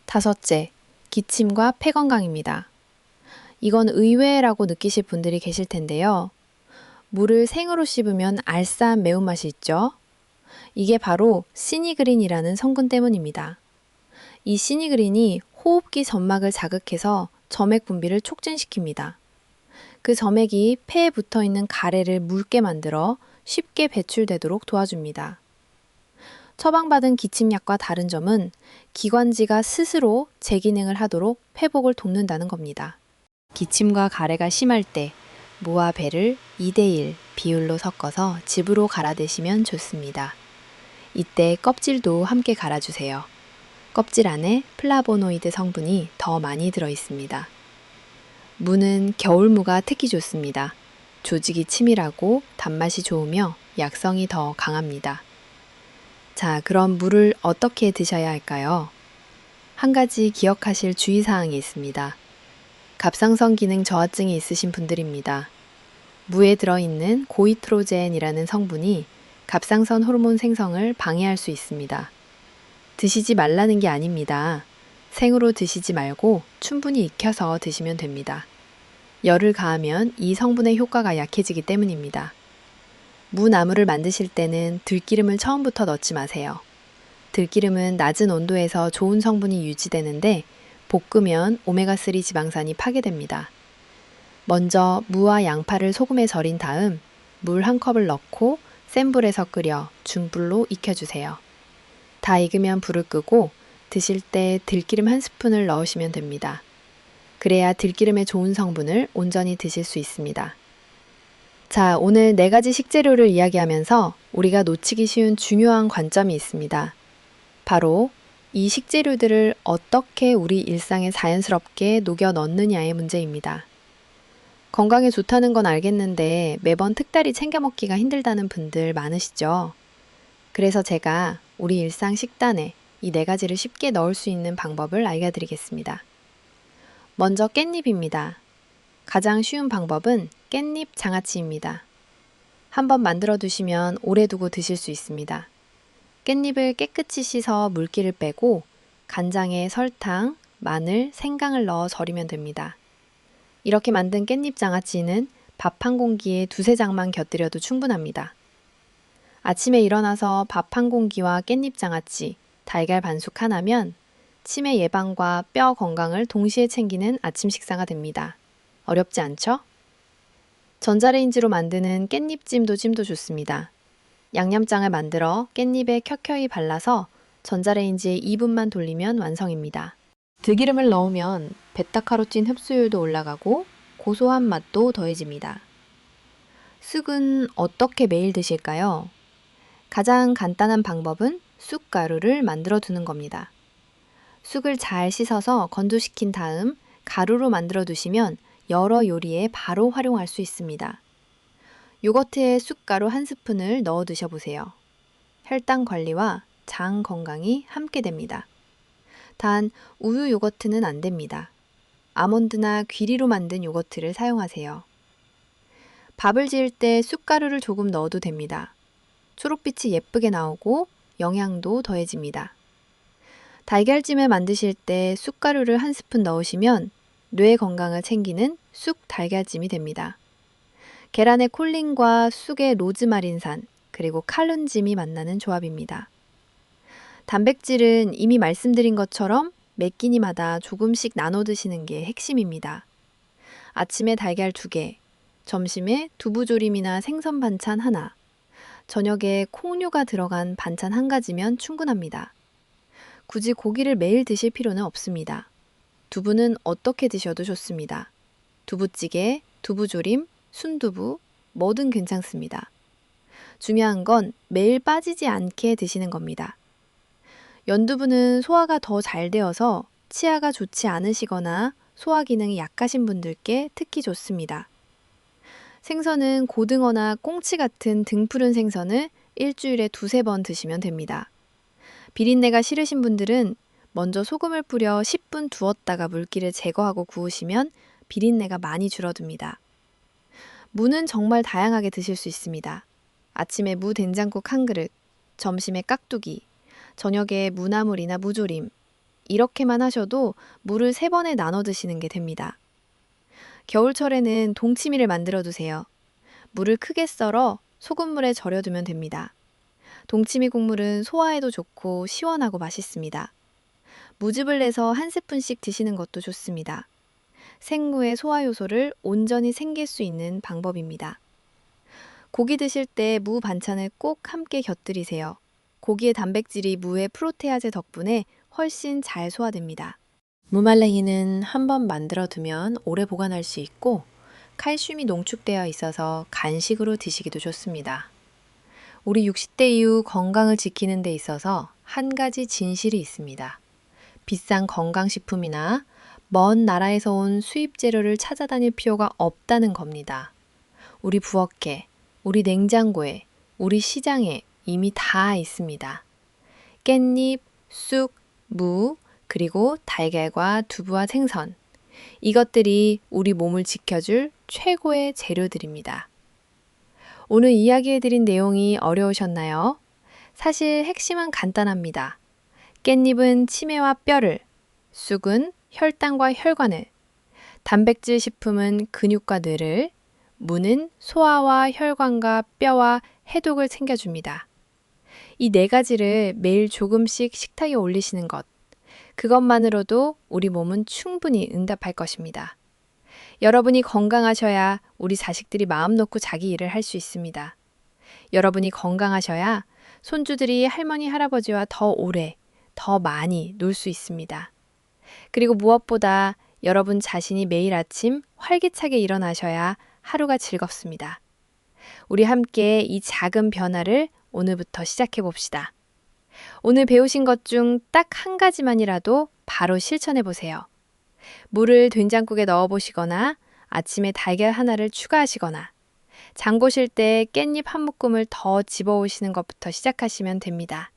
다섯째, 기침과 폐 건강입니다. 이건 의외라고 느끼실 분들이 계실 텐데요. 물을 생으로 씹으면 알싸한 매운맛이 있죠? 이게 바로 시니그린이라는 성분 때문입니다. 이 시니그린이 호흡기 점막을 자극해서 점액 분비를 촉진시킵니다. 그 점액이 폐에 붙어 있는 가래를 묽게 만들어 쉽게 배출되도록 도와줍니다. 처방받은 기침약과 다른 점은 기관지가 스스로 재기능을 하도록 회복을 돕는다는 겁니다. 기침과 가래가 심할 때 무와 배를 2대1 비율로 섞어서 즙으로 갈아드시면 좋습니다. 이때 껍질도 함께 갈아주세요. 껍질 안에 플라보노이드 성분이 더 많이 들어 있습니다. 무는 겨울무가 특히 좋습니다. 조직이 치밀하고 단맛이 좋으며 약성이 더 강합니다. 자, 그럼 무를 어떻게 드셔야 할까요? 한 가지 기억하실 주의사항이 있습니다. 갑상선 기능 저하증이 있으신 분들입니다. 무에 들어있는 고이트로젠이라는 성분이 갑상선 호르몬 생성을 방해할 수 있습니다. 드시지 말라는 게 아닙니다. 생으로 드시지 말고 충분히 익혀서 드시면 됩니다. 열을 가하면 이 성분의 효과가 약해지기 때문입니다. 무나물을 만드실 때는 들기름을 처음부터 넣지 마세요. 들기름은 낮은 온도에서 좋은 성분이 유지되는데 볶으면 오메가3 지방산이 파괴됩니다. 먼저 무와 양파를 소금에 절인 다음 물 1컵을 넣고 센 불에서 끓여 중불로 익혀주세요. 다 익으면 불을 끄고 드실 때 들기름 1스푼을 넣으시면 됩니다. 그래야 들기름의 좋은 성분을 온전히 드실 수 있습니다. 자, 오늘 네 가지 식재료를 이야기하면서 우리가 놓치기 쉬운 중요한 관점이 있습니다. 바로 이 식재료들을 어떻게 우리 일상에 자연스럽게 녹여 넣느냐의 문제입니다. 건강에 좋다는 건 알겠는데 매번 특별히 챙겨 먹기가 힘들다는 분들 많으시죠? 그래서 제가 우리 일상 식단에 이 네 가지를 쉽게 넣을 수 있는 방법을 알려드리겠습니다. 먼저 깻잎입니다. 가장 쉬운 방법은 깻잎 장아찌입니다. 한번 만들어 두시면 오래 두고 드실 수 있습니다. 깻잎을 깨끗이 씻어 물기를 빼고 간장에 설탕, 마늘, 생강을 넣어 절이면 됩니다. 이렇게 만든 깻잎 장아찌는 밥 한 공기에 두세 장만 곁들여도 충분합니다. 아침에 일어나서 밥 한 공기와 깻잎 장아찌, 달걀 반숙 하나면 치매 예방과 뼈 건강을 동시에 챙기는 아침 식사가 됩니다. 어렵지 않죠? 전자레인지로 만드는 깻잎찜도 좋습니다. 양념장을 만들어 깻잎에 켜켜이 발라서 전자레인지에 2분만 돌리면 완성입니다. 들기름을 넣으면 베타카로틴 흡수율도 올라가고 고소한 맛도 더해집니다. 쑥은 어떻게 매일 드실까요? 가장 간단한 방법은 쑥가루를 만들어 두는 겁니다. 쑥을 잘 씻어서 건조시킨 다음 가루로 만들어 두시면 여러 요리에 바로 활용할 수 있습니다. 요거트에 쑥가루 한 스푼을 넣어 드셔보세요. 혈당 관리와 장 건강이 함께 됩니다. 단 우유 요거트는 안 됩니다. 아몬드나 귀리로 만든 요거트를 사용하세요. 밥을 지을 때 쑥가루를 조금 넣어도 됩니다. 초록빛이 예쁘게 나오고 영양도 더해집니다. 달걀찜을 만드실 때 쑥가루를 한 스푼 넣으시면 뇌 건강을 챙기는 쑥 달걀찜이 됩니다. 계란의 콜린과 쑥의 로즈마린산, 그리고 칼룬짐이 만나는 조합입니다. 단백질은 이미 말씀드린 것처럼 매 끼니마다 조금씩 나눠 드시는 게 핵심입니다. 아침에 달걀 2개, 점심에 두부조림이나 생선 반찬 하나, 저녁에 콩류가 들어간 반찬 한 가지면 충분합니다. 굳이 고기를 매일 드실 필요는 없습니다. 두부는 어떻게 드셔도 좋습니다. 두부찌개, 두부조림, 순두부, 뭐든 괜찮습니다. 중요한 건 매일 빠지지 않게 드시는 겁니다. 연두부는 소화가 더 잘 되어서 치아가 좋지 않으시거나 소화 기능이 약하신 분들께 특히 좋습니다. 생선은 고등어나 꽁치 같은 등푸른 생선을 일주일에 2~3번 드시면 됩니다. 비린내가 싫으신 분들은 먼저 소금을 뿌려 10분 두었다가 물기를 제거하고 구우시면 비린내가 많이 줄어듭니다. 무는 정말 다양하게 드실 수 있습니다. 아침에 무 된장국 한 그릇, 점심에 깍두기, 저녁에 무나물이나 무조림, 이렇게만 하셔도 무를 3번에 나눠 드시는 게 됩니다. 겨울철에는 동치미를 만들어 두세요. 무를 크게 썰어 소금물에 절여두면 됩니다. 동치미 국물은 소화에도 좋고 시원하고 맛있습니다. 무즙을 내서 한 스푼씩 드시는 것도 좋습니다. 생무의 소화 요소를 온전히 챙길 수 있는 방법입니다. 고기 드실 때 무 반찬을 꼭 함께 곁들이세요. 고기의 단백질이 무의 프로테아제 덕분에 훨씬 잘 소화됩니다. 무말랭이는 한번 만들어 두면 오래 보관할 수 있고 칼슘이 농축되어 있어서 간식으로 드시기도 좋습니다. 우리 60대 이후 건강을 지키는 데 있어서 한 가지 진실이 있습니다. 비싼 건강식품이나 먼 나라에서 온 수입 재료를 찾아다닐 필요가 없다는 겁니다. 우리 부엌에, 우리 냉장고에, 우리 시장에 이미 다 있습니다. 깻잎, 쑥, 무, 그리고 달걀과 두부와 생선. 이것들이 우리 몸을 지켜줄 최고의 재료들입니다. 오늘 이야기해드린 내용이 어려우셨나요? 사실 핵심은 간단합니다. 깻잎은 치매와 뼈를, 쑥은 혈당과 혈관을, 단백질 식품은 근육과 뇌를, 무는 소화와 혈관과 뼈와 해독을 챙겨줍니다. 이 네 가지를 매일 조금씩 식탁에 올리시는 것, 그것만으로도 우리 몸은 충분히 응답할 것입니다. 여러분이 건강하셔야 우리 자식들이 마음 놓고 자기 일을 할 수 있습니다. 여러분이 건강하셔야 손주들이 할머니, 할아버지와 더 오래, 더 많이 놀 수 있습니다. 그리고 무엇보다 여러분 자신이 매일 아침 활기차게 일어나셔야 하루가 즐겁습니다. 우리 함께 이 작은 변화를 오늘부터 시작해 봅시다. 오늘 배우신 것 중 딱 한 가지만이라도 바로 실천해 보세요. 물을 된장국에 넣어 보시거나 아침에 달걀 하나를 추가하시거나 장 보실 때 깻잎 한 묶음을 더 집어오시는 것부터 시작하시면 됩니다.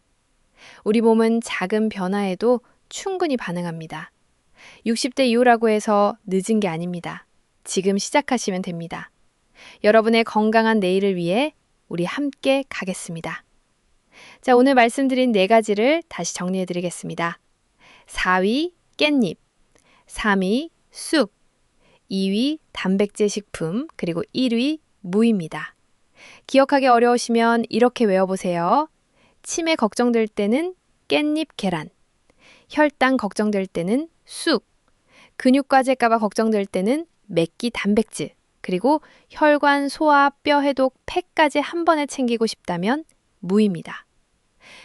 우리 몸은 작은 변화에도 충분히 반응합니다. 60대 이후라고 해서 늦은 게 아닙니다. 지금 시작하시면 됩니다. 여러분의 건강한 내일을 위해 우리 함께 가겠습니다. 자, 오늘 말씀드린 4가지를 다시 정리해 드리겠습니다. 4위 깻잎, 3위 쑥, 2위 단백질 식품, 그리고 1위 무입니다. 기억하기 어려우시면 이렇게 외워보세요. 치매 걱정될 때는 깻잎 계란, 혈당 걱정될 때는 쑥, 근육 과제일까봐 걱정될 때는 맵기 단백질, 그리고 혈관, 소화, 뼈 해독, 팩까지 한 번에 챙기고 싶다면 무입니다.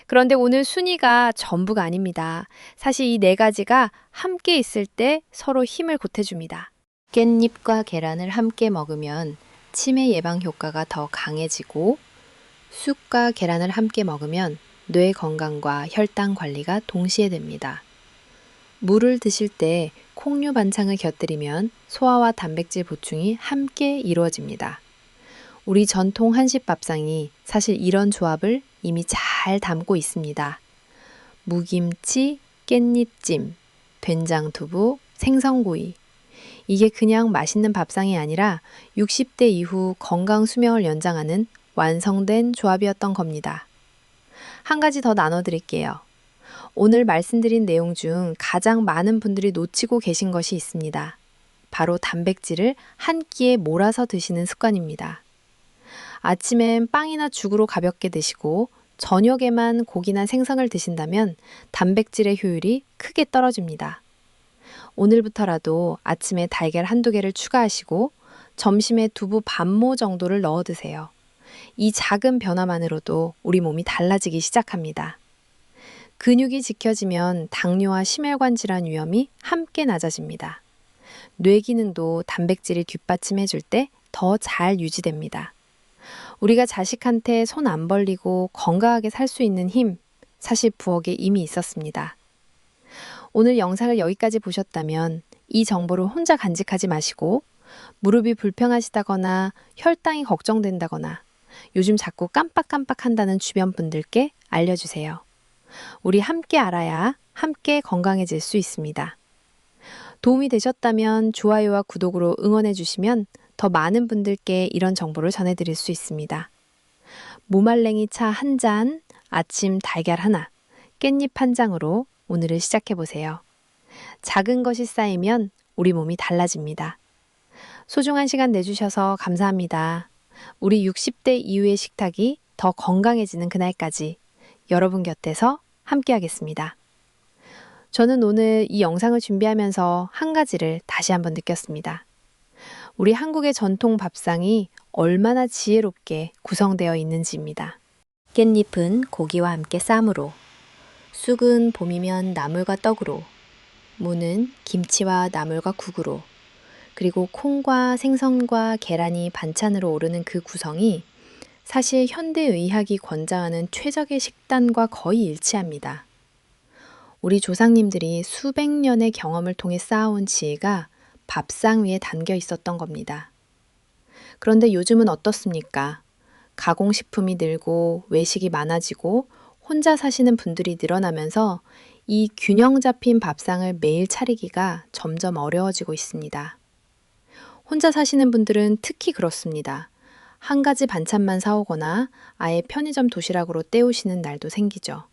그런데 오늘 순위가 전부가 아닙니다. 사실 이 4가지가 함께 있을 때 서로 힘을 보태줍니다. 깻잎과 계란을 함께 먹으면 치매 예방 효과가 더 강해지고 쑥과 계란을 함께 먹으면 뇌 건강과 혈당 관리가 동시에 됩니다. 물을 드실 때 콩류 반찬을 곁들이면 소화와 단백질 보충이 함께 이루어집니다. 우리 전통 한식 밥상이 사실 이런 조합을 이미 잘 담고 있습니다. 무김치, 깻잎찜, 된장두부, 생선구이. 이게 그냥 맛있는 밥상이 아니라 60대 이후 건강 수명을 연장하는 완성된 조합이었던 겁니다. 한 가지 더 나눠드릴게요. 오늘 말씀드린 내용 중 가장 많은 분들이 놓치고 계신 것이 있습니다. 바로 단백질을 한 끼에 몰아서 드시는 습관입니다. 아침엔 빵이나 죽으로 가볍게 드시고 저녁에만 고기나 생선을 드신다면 단백질의 효율이 크게 떨어집니다. 오늘부터라도 아침에 달걀 한두 개를 추가하시고 점심에 두부 반모 정도를 넣어 드세요. 이 작은 변화만으로도 우리 몸이 달라지기 시작합니다. 근육이 지켜지면 당뇨와 심혈관 질환 위험이 함께 낮아집니다. 뇌 기능도 단백질이 뒷받침해 줄 때 더 잘 유지됩니다. 우리가 자식한테 손 안 벌리고 건강하게 살 수 있는 힘, 사실 부엌에 이미 있었습니다. 오늘 영상을 여기까지 보셨다면 이 정보를 혼자 간직하지 마시고 무릎이 불편하시다거나 혈당이 걱정된다거나 요즘 자꾸 깜빡깜빡 한다는 주변 분들께 알려주세요. 우리 함께 알아야 함께 건강해질 수 있습니다. 도움이 되셨다면 좋아요와 구독으로 응원해 주시면 더 많은 분들께 이런 정보를 전해드릴 수 있습니다. 무말랭이 차 한 잔, 아침 달걀 하나, 깻잎 한 장으로 오늘을 시작해보세요. 작은 것이 쌓이면 우리 몸이 달라집니다. 소중한 시간 내주셔서 감사합니다. 우리 60대 이후의 식탁이 더 건강해지는 그날까지 여러분 곁에서 함께하겠습니다. 저는 오늘 이 영상을 준비하면서 한 가지를 다시 한번 느꼈습니다. 우리 한국의 전통 밥상이 얼마나 지혜롭게 구성되어 있는지입니다. 깻잎은 고기와 함께 쌈으로, 쑥은 봄이면 나물과 떡으로, 무는 김치와 나물과 국으로, 그리고 콩과 생선과 계란이 반찬으로 오르는 그 구성이 사실 현대의학이 권장하는 최적의 식단과 거의 일치합니다. 우리 조상님들이 수백 년의 경험을 통해 쌓아온 지혜가 밥상 위에 담겨 있었던 겁니다. 그런데 요즘은 어떻습니까? 가공식품이 늘고 외식이 많아지고 혼자 사시는 분들이 늘어나면서 이 균형 잡힌 밥상을 매일 차리기가 점점 어려워지고 있습니다. 혼자 사시는 분들은 특히 그렇습니다. 한 가지 반찬만 사오거나 아예 편의점 도시락으로 때우시는 날도 생기죠.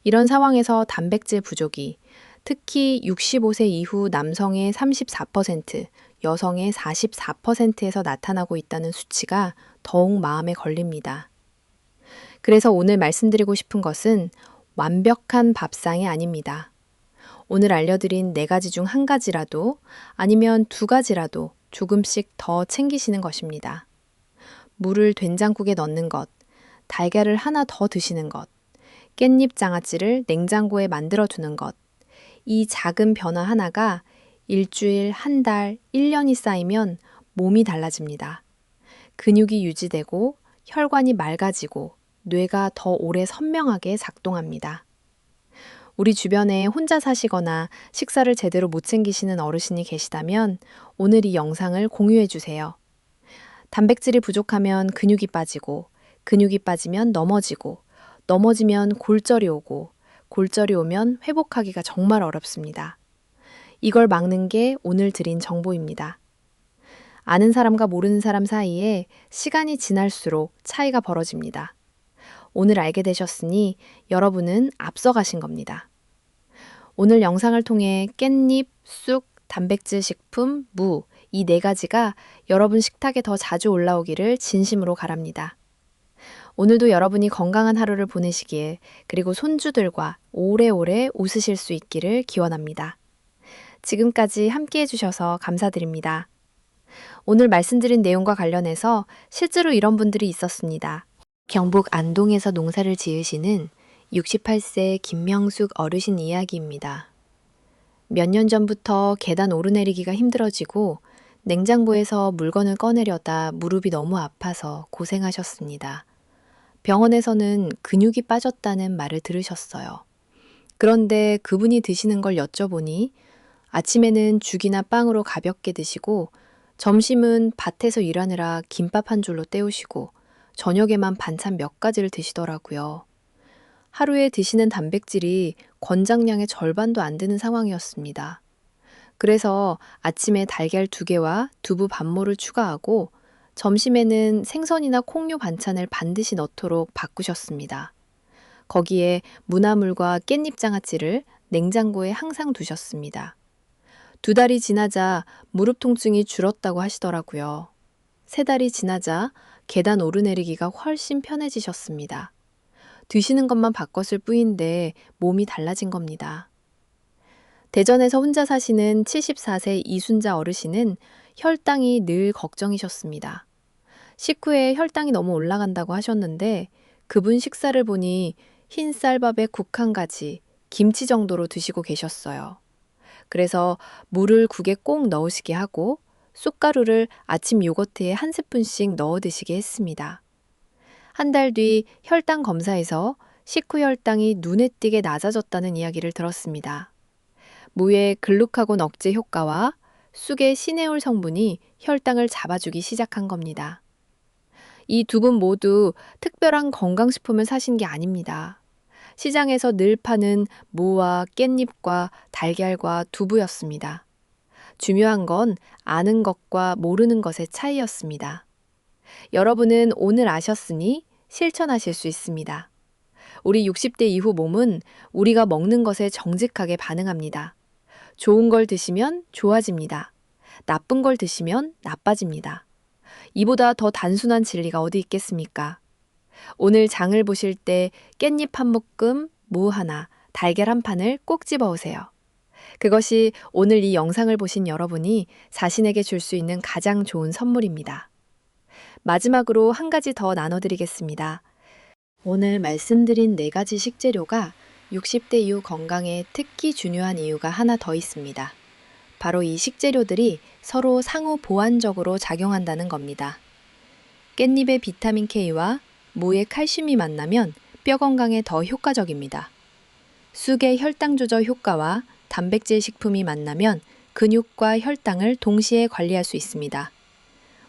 이런 상황에서 단백질 부족이 특히 65세 이후 남성의 34%, 여성의 44%에서 나타나고 있다는 수치가 더욱 마음에 걸립니다. 그래서 오늘 말씀드리고 싶은 것은 완벽한 밥상이 아닙니다. 오늘 알려드린 4가지 중 한 가지라도 아니면 2가지라도 조금씩 더 챙기시는 것입니다. 물을 된장국에 넣는 것, 달걀을 하나 더 드시는 것, 깻잎 장아찌를 냉장고에 만들어 두는 것, 이 작은 변화 하나가 일주일, 한 달, 1년이 쌓이면 몸이 달라집니다. 근육이 유지되고 혈관이 맑아지고 뇌가 더 오래 선명하게 작동합니다. 우리 주변에 혼자 사시거나 식사를 제대로 못 챙기시는 어르신이 계시다면 오늘 이 영상을 공유해 주세요. 단백질이 부족하면 근육이 빠지고, 근육이 빠지면 넘어지고, 넘어지면 골절이 오고, 골절이 오면 회복하기가 정말 어렵습니다. 이걸 막는 게 오늘 드린 정보입니다. 아는 사람과 모르는 사람 사이에 시간이 지날수록 차이가 벌어집니다. 오늘 알게 되셨으니 여러분은 앞서가신 겁니다. 오늘 영상을 통해 깻잎, 쑥, 단백질 식품, 무, 이 네 가지가 여러분 식탁에 더 자주 올라오기를 진심으로 바랍니다. 오늘도 여러분이 건강한 하루를 보내시길, 그리고 손주들과 오래오래 웃으실 수 있기를 기원합니다. 지금까지 함께 해주셔서 감사드립니다. 오늘 말씀드린 내용과 관련해서 실제로 이런 분들이 있었습니다. 경북 안동에서 농사를 지으시는 68세 김명숙 어르신 이야기입니다. 몇 년 전부터 계단 오르내리기가 힘들어지고 냉장고에서 물건을 꺼내려다 무릎이 너무 아파서 고생하셨습니다. 병원에서는 근육이 빠졌다는 말을 들으셨어요. 그런데 그분이 드시는 걸 여쭤보니 아침에는 죽이나 빵으로 가볍게 드시고 점심은 밭에서 일하느라 김밥 한 줄로 때우시고 저녁에만 반찬 몇 가지를 드시더라고요. 하루에 드시는 단백질이 권장량의 절반도 안 되는 상황이었습니다. 그래서 아침에 달걀 2개와 두부 반모를 추가하고 점심에는 생선이나 콩류 반찬을 반드시 넣도록 바꾸셨습니다. 거기에 무나물과 깻잎 장아찌를 냉장고에 항상 두셨습니다. 2달이 지나자 무릎 통증이 줄었다고 하시더라고요. 3달이 지나자 계단 오르내리기가 훨씬 편해지셨습니다. 드시는 것만 바꿨을 뿐인데 몸이 달라진 겁니다. 대전에서 혼자 사시는 74세 이순자 어르신은 혈당이 늘 걱정이셨습니다. 식후에 혈당이 너무 올라간다고 하셨는데 그분 식사를 보니 흰 쌀밥에 국 한 가지, 김치 정도로 드시고 계셨어요. 그래서 물을 국에 꼭 넣으시게 하고 쑥가루를 아침 요거트에 1스푼씩 넣어 드시게 했습니다. 한 달 뒤 혈당 검사에서 식후 혈당이 눈에 띄게 낮아졌다는 이야기를 들었습니다. 무의 글루카곤 억제 효과와 쑥의 시네올 성분이 혈당을 잡아주기 시작한 겁니다. 이 2분 모두 특별한 건강식품을 사신 게 아닙니다. 시장에서 늘 파는 무와 깻잎과 달걀과 두부였습니다. 중요한 건 아는 것과 모르는 것의 차이였습니다. 여러분은 오늘 아셨으니 실천하실 수 있습니다. 우리 60대 이후 몸은 우리가 먹는 것에 정직하게 반응합니다. 좋은 걸 드시면 좋아집니다. 나쁜 걸 드시면 나빠집니다. 이보다 더 단순한 진리가 어디 있겠습니까? 오늘 장을 보실 때 깻잎 한 묶음, 무 하나, 달걀 한 판을 꼭 집어오세요. 그것이 오늘 이 영상을 보신 여러분이 자신에게 줄 수 있는 가장 좋은 선물입니다. 마지막으로 한 가지 더 나눠드리겠습니다. 오늘 말씀드린 4가지 식재료가 60대 이후 건강에 특히 중요한 이유가 하나 더 있습니다. 바로 이 식재료들이 서로 상호 보완적으로 작용한다는 겁니다. 깻잎의 비타민 K와 무의 칼슘이 만나면 뼈 건강에 더 효과적입니다. 쑥의 혈당 조절 효과와 단백질 식품이 만나면 근육과 혈당을 동시에 관리할 수 있습니다.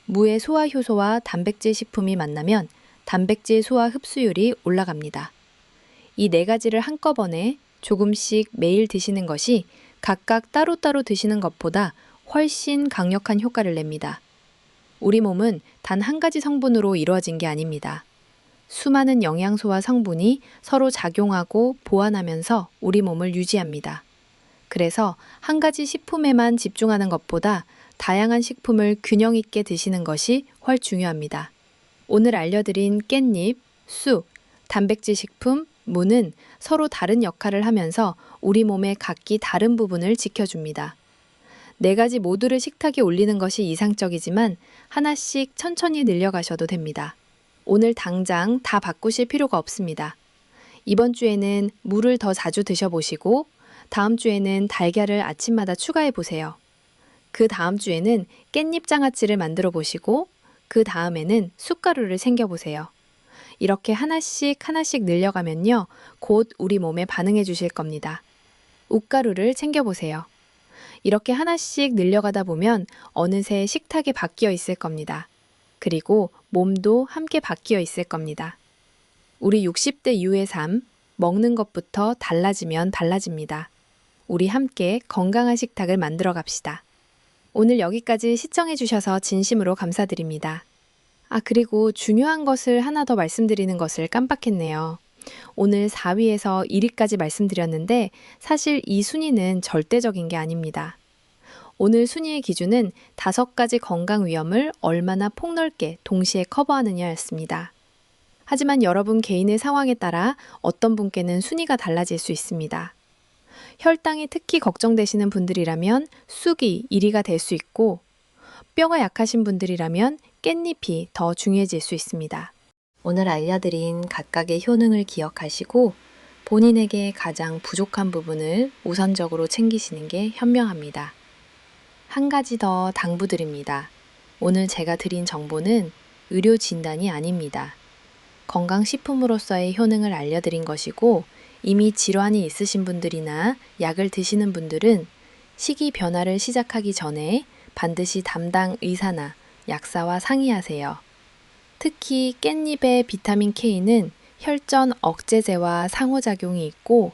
무의 소화 효소와 단백질 식품이 만나면 단백질 소화 흡수율이 올라갑니다. 이 4가지를 한꺼번에 조금씩 매일 드시는 것이 각각 따로따로 드시는 것보다 훨씬 강력한 효과를 냅니다. 우리 몸은 단 한 가지 성분으로 이루어진 게 아닙니다. 수많은 영양소와 성분이 서로 작용하고 보완하면서 우리 몸을 유지합니다. 그래서 한 가지 식품에만 집중하는 것보다 다양한 식품을 균형 있게 드시는 것이 훨씬 중요합니다. 오늘 알려드린 깻잎, 쑥, 단백질 식품, 무는 서로 다른 역할을 하면서 우리 몸의 각기 다른 부분을 지켜줍니다. 4가지 모두를 식탁에 올리는 것이 이상적이지만 하나씩 천천히 늘려가셔도 됩니다. 오늘 당장 다 바꾸실 필요가 없습니다. 이번 주에는 무를 더 자주 드셔보시고 다음 주에는 달걀을 아침마다 추가해 보세요. 그 다음 주에는 깻잎 장아찌를 만들어 보시고 그 다음에는 숟가루를 챙겨보세요. 이렇게 하나씩 하나씩 늘려가면요, 곧 우리 몸에 반응해 주실 겁니다. 웃가루를 챙겨보세요. 이렇게 하나씩 늘려가다 보면 어느새 식탁이 바뀌어 있을 겁니다. 그리고 몸도 함께 바뀌어 있을 겁니다. 우리 60대 이후의 삶, 먹는 것부터 달라지면 달라집니다. 우리 함께 건강한 식탁을 만들어 갑시다. 오늘 여기까지 시청해 주셔서 진심으로 감사드립니다. 그리고 중요한 것을 하나 더 말씀드리는 것을 깜빡했네요. 오늘 4위에서 1위까지 말씀드렸는데 사실 이 순위는 절대적인 게 아닙니다. 오늘 순위의 기준은 5가지 건강 위험을 얼마나 폭넓게 동시에 커버하느냐였습니다. 하지만 여러분 개인의 상황에 따라 어떤 분께는 순위가 달라질 수 있습니다. 혈당이 특히 걱정되시는 분들이라면 쑥이 1위가 될 수 있고, 뼈가 약하신 분들이라면 깻잎이 더 중요해질 수 있습니다. 오늘 알려드린 각각의 효능을 기억하시고 본인에게 가장 부족한 부분을 우선적으로 챙기시는 게 현명합니다. 한 가지 더 당부드립니다. 오늘 제가 드린 정보는 의료 진단이 아닙니다. 건강식품으로서의 효능을 알려드린 것이고, 이미 질환이 있으신 분들이나 약을 드시는 분들은 식이 변화를 시작하기 전에 반드시 담당 의사나 약사와 상의하세요. 특히 깻잎의 비타민 K는 혈전 억제제와 상호작용이 있고,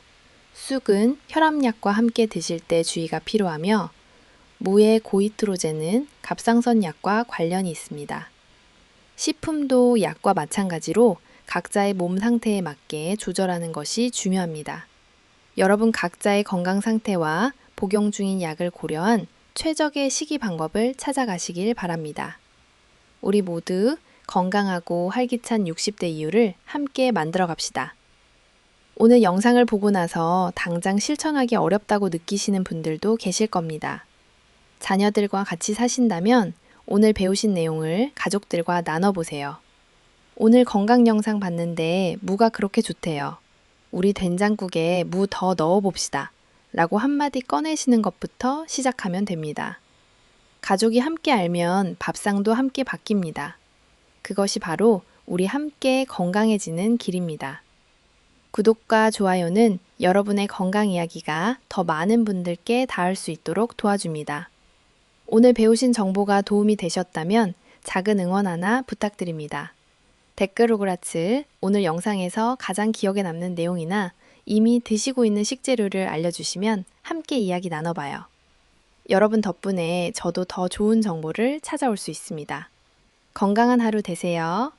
쑥은 혈압약과 함께 드실 때 주의가 필요하며, 무의 고이트로제는 갑상선 약과 관련이 있습니다. 식품도 약과 마찬가지로 각자의 몸 상태에 맞게 조절하는 것이 중요합니다. 여러분 각자의 건강 상태와 복용 중인 약을 고려한 최적의 식이 방법을 찾아가시길 바랍니다. 우리 모두 건강하고 활기찬 60대 이후를 함께 만들어 갑시다. 오늘 영상을 보고 나서 당장 실천하기 어렵다고 느끼시는 분들도 계실 겁니다. 자녀들과 같이 사신다면 오늘 배우신 내용을 가족들과 나눠보세요. 오늘 건강 영상 봤는데 무가 그렇게 좋대요. 우리 된장국에 무 더 넣어봅시다. 라고 한마디 꺼내시는 것부터 시작하면 됩니다. 가족이 함께 알면 밥상도 함께 바뀝니다. 그것이 바로 우리 함께 건강해지는 길입니다. 구독과 좋아요는 여러분의 건강 이야기가 더 많은 분들께 닿을 수 있도록 도와줍니다. 오늘 배우신 정보가 도움이 되셨다면 작은 응원 하나 부탁드립니다. 댓글 오그라츠, 오늘 영상에서 가장 기억에 남는 내용이나 이미 드시고 있는 식재료를 알려주시면 함께 이야기 나눠봐요. 여러분 덕분에 저도 더 좋은 정보를 찾아올 수 있습니다. 건강한 하루 되세요.